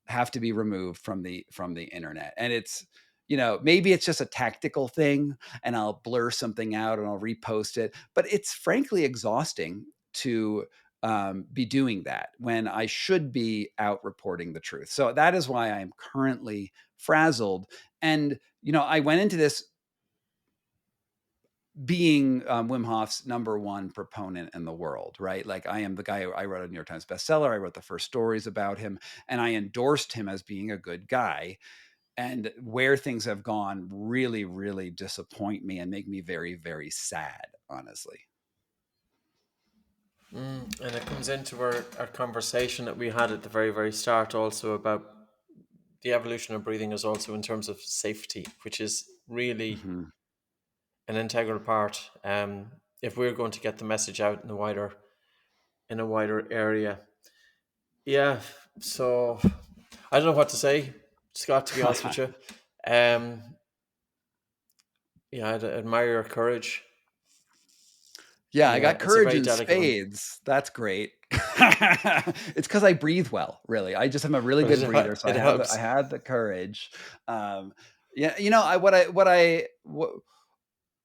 have to be removed from the internet. And it's, maybe it's just a tactical thing, and I'll blur something out and I'll repost it. But it's frankly exhausting to be doing that when I should be out reporting the truth. So that is why I'm currently frazzled. And, I went into this being Wim Hof's number one proponent in the world, right? Like, I am the guy I wrote a New York Times bestseller. I wrote the first stories about him, and I endorsed him as being a good guy. And where things have gone really, really disappoint me and make me very, very sad, honestly. And it comes into our conversation that we had at the very, very start, also about the evolution of breathing is also in terms of safety, which is really Mhm. an integral part. If we're going to get the message out in a wider area. Yeah. So I don't know what to say, Scott. To be honest with you, um, yeah, I admire your courage. Yeah, I Yeah, got it's a courage very in delicate one, spades. That's great. It's because I breathe well, really. I just am a really but good breather, so it I helps. have the courage. Um, yeah,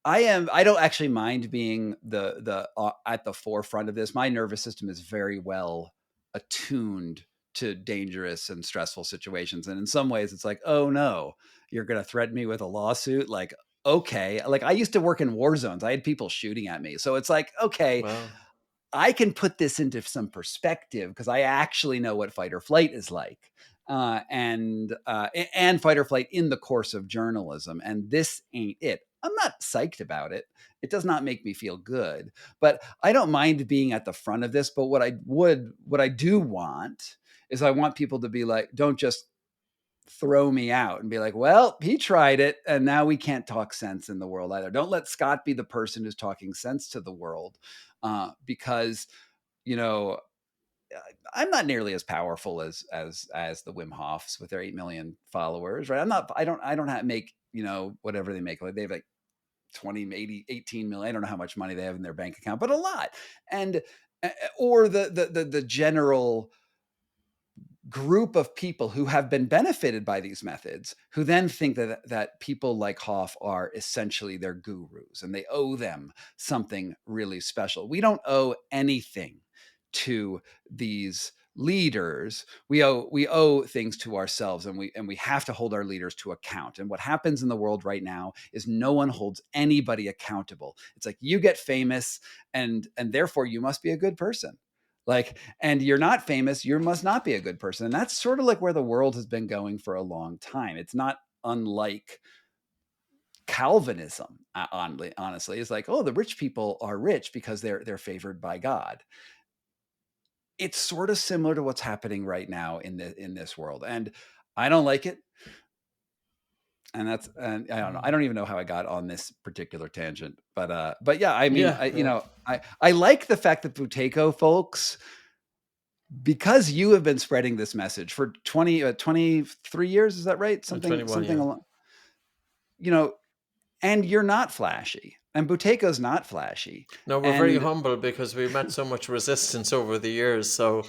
I don't actually mind being the at the forefront of this. My nervous system is very well attuned to dangerous and stressful situations, and in some ways, it's like, oh no, you're going to threaten me with a lawsuit. Like, okay, like I used to work in war zones. I had people shooting at me, so it's like, okay, Well, I can put this into some perspective because I actually know what fight or flight is like, and fight or flight in the course of journalism. And this ain't it. I'm not psyched about it. It does not make me feel good, but I don't mind being at the front of this. But what I do want is I want people to be like, don't just throw me out and be like, well, he tried it and now we can't talk sense in the world either. Don't let Scott be the person who's talking sense to the world, because you know I'm not nearly as powerful as the Wim Hofs with their 8 million followers, right? I don't have make whatever they make, like they have like 20, 80, 18 million. I don't know how much money they have in their bank account, but a lot. And or the general group of people who have been benefited by these methods, who then think that people like Hoff are essentially their gurus and they owe them something really special. We don't owe anything to these leaders. We owe things to ourselves, and we have to hold our leaders to account. And what happens in the world right now is no one holds anybody accountable. It's like you get famous and therefore you must be a good person. Like, and you're not famous, you must not be a good person. And that's sort of like where the world has been going for a long time. It's not unlike Calvinism, honestly. It's like, oh, the rich people are rich because they're favored by God. It's sort of similar to what's happening right now in this world. And I don't like it. And I don't know. I don't even know how I got on this particular tangent, but yeah, I mean, yeah, yeah. I like the fact that Buteyko folks, because you have been spreading this message for 23 years, is that right? I'm Something 21. something Yeah. along, you know, and you're not flashy, and Buteyko's not flashy, No, we're very and humble because we met so much resistance over the years. So,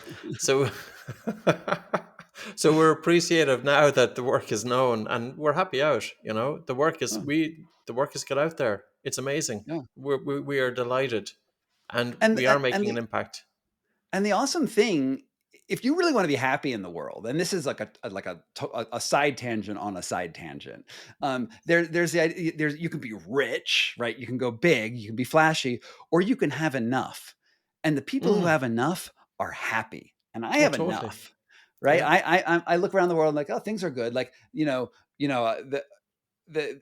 so we're appreciative now that the work is known, and we're happy out. You know, oh, the work has got out there. It's amazing. yeah, We are delighted, and and we are making an impact. the awesome thing, if you really want to be happy in the world, and this is like a side tangent on a side tangent, there's the idea, there's you can be rich, right? You can go big, you can be flashy, or you can have enough. And the people who Mm. have enough are happy, and I Oh, have totally. enough, right? Yeah. I look around the world and like, oh, things are good. Like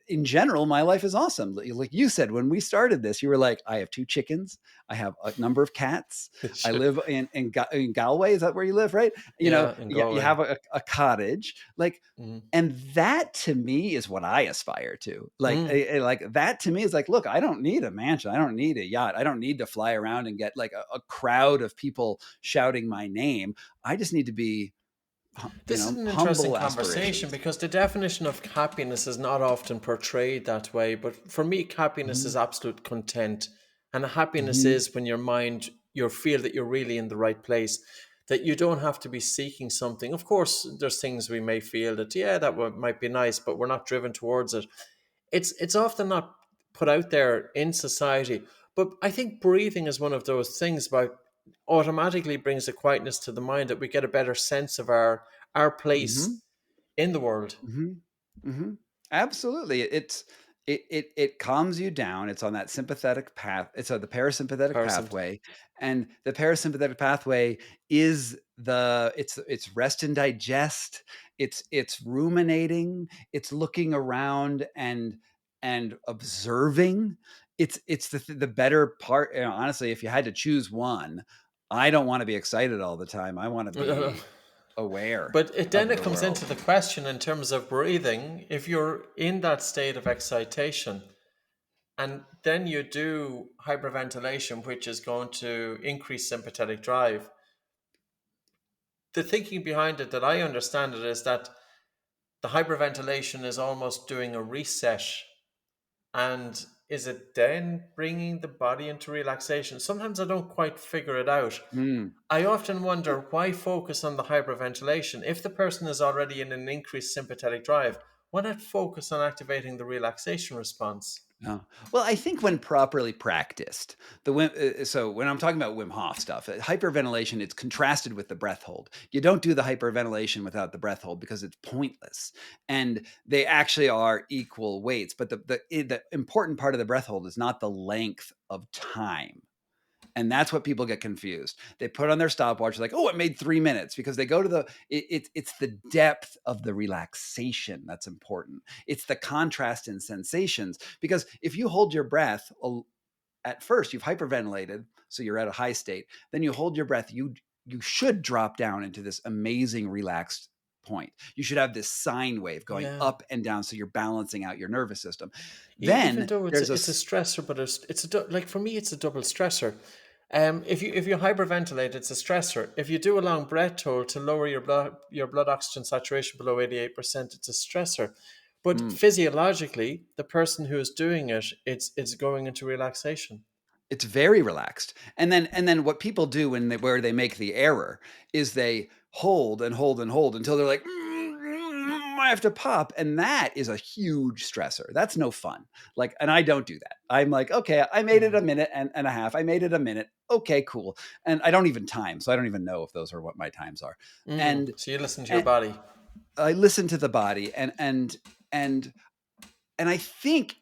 in general, my life is awesome. Like you said, when we started this, you were like, I have 2 chickens. I have a number of cats. I live in Galway. Is that where you live? Right. Yeah, in You Galway. have a cottage, like, Mm. and that to me is what I aspire to. Mm. Like that to me is like, look, I don't need a mansion. I don't need a yacht. I don't need to fly around and get like a crowd of people shouting my name. I just need to be, This is an interesting humble conversation aspirations. because the definition of happiness is not often portrayed that way. But for me, happiness is Mhm. absolute content. And happiness Mhm. is when your mind, you feel that you're really in the right place, that you don't have to be seeking something. Of course, there's things we may feel that, yeah, might be nice, but we're not driven towards it. It's often not put out there in society. But I think breathing is one of those things about automatically brings a quietness to the mind that we get a better sense of our place Mhm. in the world. Mhm. Mhm. Absolutely. It calms you down. It's on that sympathetic path. It's on the parasympathetic Parasymp- pathway, and the parasympathetic pathway is it's rest and digest. It's ruminating. It's looking around and observing. It's the better part. Honestly, if you had to choose one, I don't want to be excited all the time. I want to be. aware But then of it the comes into world. the question in terms of breathing. If you're in that state of excitation and then you do hyperventilation, which is going to increase sympathetic drive, the thinking behind it that I understand it is that the hyperventilation is almost doing a reset. And is it then bringing the body into relaxation? Sometimes I don't quite figure it out. Mm. I often wonder why focus on the hyperventilation. If the person is already in an increased sympathetic drive, why not focus on activating the relaxation response? Oh. Well, I think when properly practiced, so when I'm talking about Wim Hof stuff, hyperventilation, it's contrasted with the breath hold. You don't do the hyperventilation without the breath hold because it's pointless, and they actually are equal weights. But the important part of the breath hold is not the length of time. And that's what people get confused. They put on their stopwatch, like, oh, it made 3 minutes, because they go to it's the depth of the relaxation that's important. It's the contrast in sensations. Because if you hold your breath, at first you've hyperventilated, so you're at a high state. Then you hold your breath, you should drop down into this amazing relaxed point. You should have this sine wave going Yeah. up and down, so you're balancing out your nervous system. Even Then though there's it's a stressor, but like for me, it's a double stressor. If you hyperventilate, it's a stressor. If you do a long breath hold to lower your blood oxygen saturation below 88%, it's a stressor. But mm, physiologically, the person who is doing it, it's going into relaxation. it's very relaxed. And then what people do where they make the error is they hold and hold and hold until they're like, I have to pop. And that is a huge stressor. That's no fun. Like, and I don't do that. I'm like, okay, I made it a Mm. minute and a half. I made it a minute. Okay, cool. And I don't even time. So I don't even know if those are what my times are. And, So you listen to your and body. I listen to the body, and I think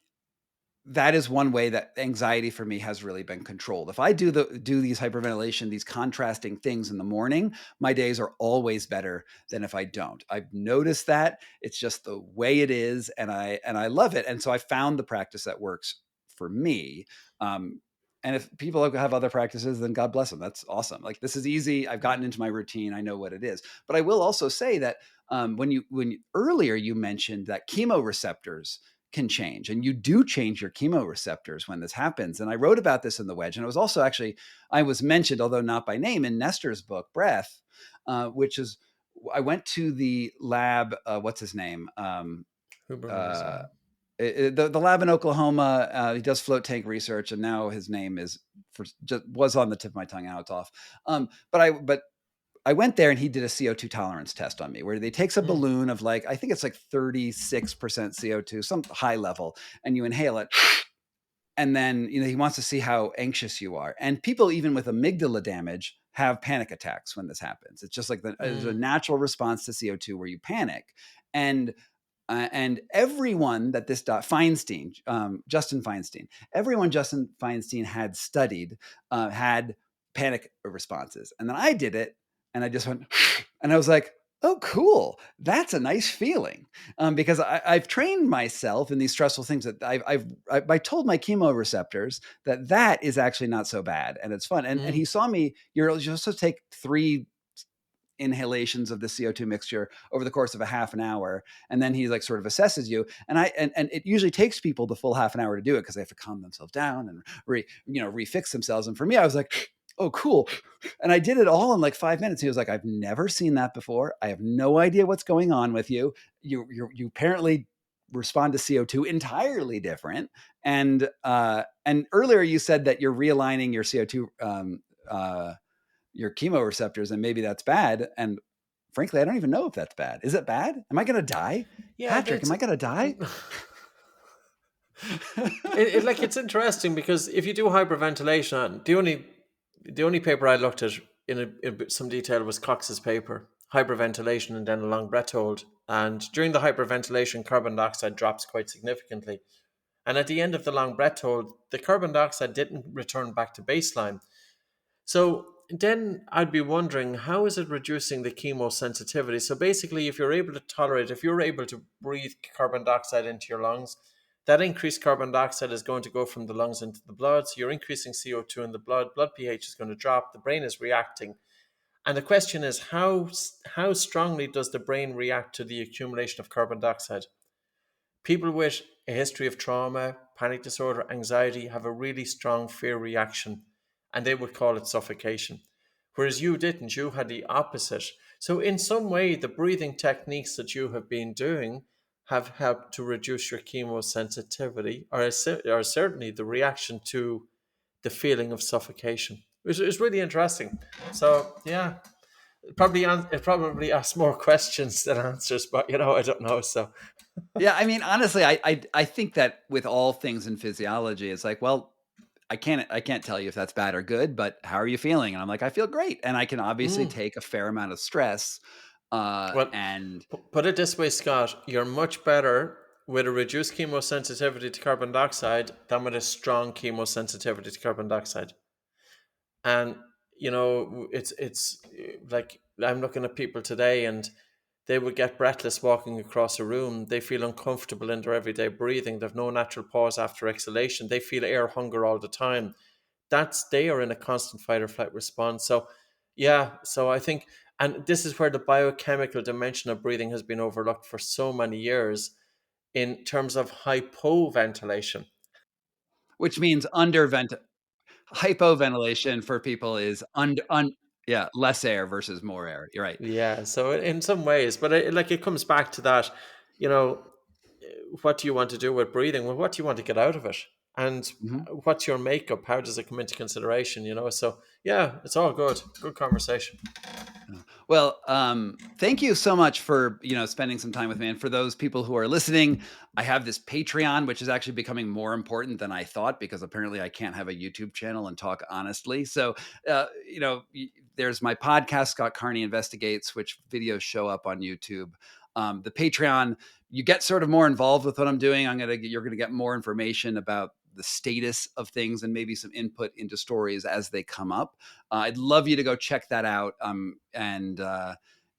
that is one way that anxiety for me has really been controlled. If I do these hyperventilation, these contrasting things in the morning, my days are always better than if I don't. I've noticed that. It's just the way it is, and I love it. And so I found the practice that works for me. Um, and if people have other practices, then God bless them. That's awesome. Like, this is easy. I've gotten into my routine. I know what it is. But I will also say that earlier you mentioned that chemoreceptors can change, and you do change your chemoreceptors when this happens. And I wrote about this in the Wedge, and it was also actually, I was mentioned, although not by name, in Nestor's book Breath, which is, I went to the lab, what's his name, Huberman's. uh, the lab in Oklahoma. He does float tank research, and now his name was on the tip of my tongue. Now it's off. But I went there, and he did a CO2 tolerance test on me, where they takes a Mm. balloon of, like, I think it's like 36% CO2, some high level, and you inhale it. And then, he wants to see how anxious you are. And people, even with amygdala damage, have panic attacks when this happens. It's just like there's a Mm. natural response to CO2 where you panic. And everyone that Feinstein, Justin Feinstein, everyone Justin Feinstein had studied had panic responses. And then I did it, and I just went, and I was like, oh, cool. That's a nice feeling. Because I've trained myself in these stressful things that I told my chemoreceptors that is actually not so bad, and it's fun. And Mm. he saw me, you're supposed to take 3 inhalations of the CO2 mixture over the course of a half an hour. And then he, like, sort of assesses you. And it usually takes people the full half an hour to do it, because they have to calm themselves down and refix themselves. And for me, I was like, oh, cool. And I did it all in like 5 minutes. He was like, I've never seen that before. I have no idea what's going on with you. You apparently respond to CO2 entirely different. And earlier you said that you're realigning your CO2, your chemoreceptors, and maybe that's bad. And frankly, I don't even know if that's bad. Is it bad? Am I going to die? Yeah, Patrick, that's am I going to die? like it's interesting because if you do hyperventilation, the only paper I looked at in some detail was Cox's paper, hyperventilation and then a long breath hold. And during the hyperventilation, carbon dioxide drops quite significantly. And at the end of the long breath hold, the carbon dioxide didn't return back to baseline. So then I'd be wondering, how is it reducing the chemosensitivity? So basically, if you're able to breathe carbon dioxide into your lungs, that increased carbon dioxide is going to go from the lungs into the blood. So you're increasing CO2 in the blood pH is going to drop, the brain is reacting. And the question is, how strongly does the brain react to the accumulation of carbon dioxide? People with a history of trauma, panic disorder, anxiety have a really strong fear reaction, and they would call it suffocation. Whereas you didn't, you had the opposite. So, in some way, the breathing techniques that you have been doing have helped to reduce your chemosensitivity, or certainly the reaction to the feeling of suffocation, which is really interesting. So, yeah, it probably asks more questions than answers, but I don't know. So, Yeah, I mean, honestly, I think that with all things in physiology, it's like, well, I can't tell you if that's bad or good, but how are you feeling? And I'm like, I feel great, and I can obviously mm. take a fair amount of stress, Well, and put it this way, Scott, you're much better with a reduced chemosensitivity to carbon dioxide than with a strong chemosensitivity to carbon dioxide. And it's like I'm looking at people today, and they would get breathless walking across a room. They feel uncomfortable in their everyday breathing. They've no natural pause after exhalation. They feel air hunger all the time. They are in a constant fight or flight response. So yeah, so I think, and this is where the biochemical dimension of breathing has been overlooked for so many years in terms of hypoventilation. which means undervent hypoventilation for people is yeah, less air versus more air. You're right. Yeah, so in some ways, but it comes back to that, you know, what do you want to do with breathing? Well, what do you want to get out of it? And Mhm. what's your makeup? How does it come into consideration? So yeah, it's all good. Good conversation. Well, thank you so much for spending some time with me. And for those people who are listening, I have this Patreon, which is actually becoming more important than I thought because apparently I can't have a YouTube channel and talk honestly. So, there's my podcast, Scott Carney Investigates, which videos show up on YouTube. The Patreon, you get sort of more involved with what I'm doing. You're gonna get more information about the status of things and maybe some input into stories as they come up. I'd love you to go check that out. And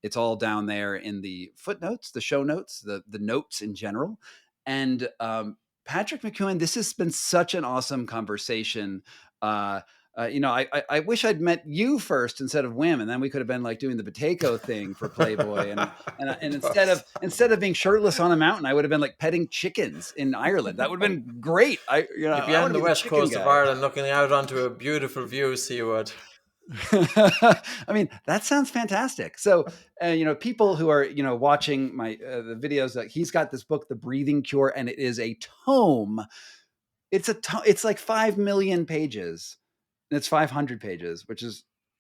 it's all down there in the footnotes, the show notes, the notes in general. And Patrick Mckeown, this has been such an awesome conversation. I wish I'd met you first instead of Wim, and then we could have been like doing the Buteyko thing for Playboy, and instead of being shirtless on a mountain, I would have been like petting chickens in Ireland. That would have been great. You'd be I want on to the be the west chicken coast of guy. Ireland looking out onto a beautiful view, see you would. I mean, that sounds fantastic. So, people who are, watching my the videos, he's got this book, The Breathing Cure, and it is a tome. It's like 5 million pages, and it's 500 pages,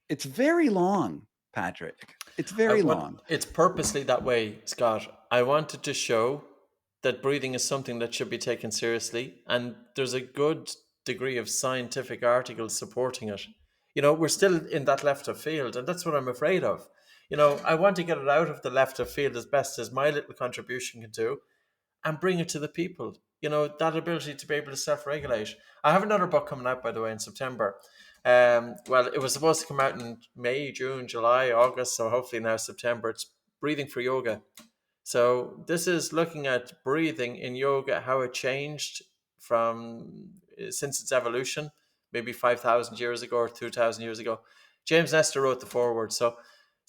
it's very long, Patrick. It's very long. It's purposely that way, Scott. I wanted to show that breathing is something that should be taken seriously, and there's a good degree of scientific articles supporting it. We're still in that left of field, and that's what I'm afraid of. I want to get it out of the left of field as best as my little contribution can do, and bring it to the people. That ability to be able to self-regulate. I have another book coming out, by the way, in September. Well, it was supposed to come out in May, June, July, August, so hopefully now September. It's Breathing for Yoga. So this is looking at breathing in yoga, how it changed from since its evolution, maybe 5,000 years ago or 2,000 years ago. James Nestor wrote the foreword. So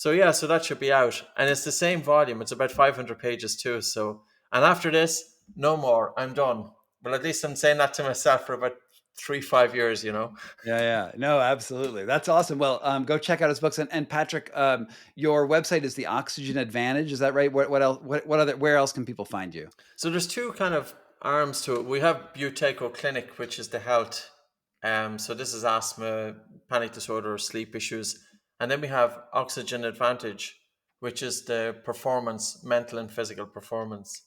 that should be out. And it's the same volume. It's about 500 pages too. So, and after this, no more. I'm done. Well, at least I'm saying that to myself for about 3, 5 years. Yeah. No, absolutely. That's awesome. Well, go check out his books. And Patrick, your website is the Oxygen Advantage. Is that right? What else? Where else can people find you? So there's two kind of arms to it. We have Buteyko Clinic, which is the health. So this is asthma, panic disorder, sleep issues. And then we have Oxygen Advantage, which is the performance, mental and physical performance.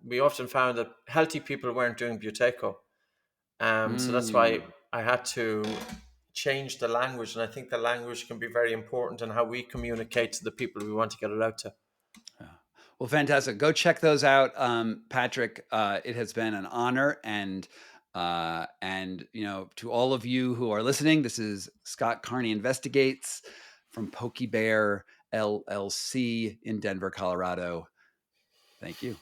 We often found that healthy people weren't doing Buteyko. So that's why Mm. I had to change the language. And I think the language can be very important in how we communicate to the people we want to get it out to. Yeah. Well, fantastic. Go check those out, Patrick. It has been an honor, and to all of you who are listening, this is Scott Carney Investigates from PokeyBear LLC in Denver, Colorado. Thank you.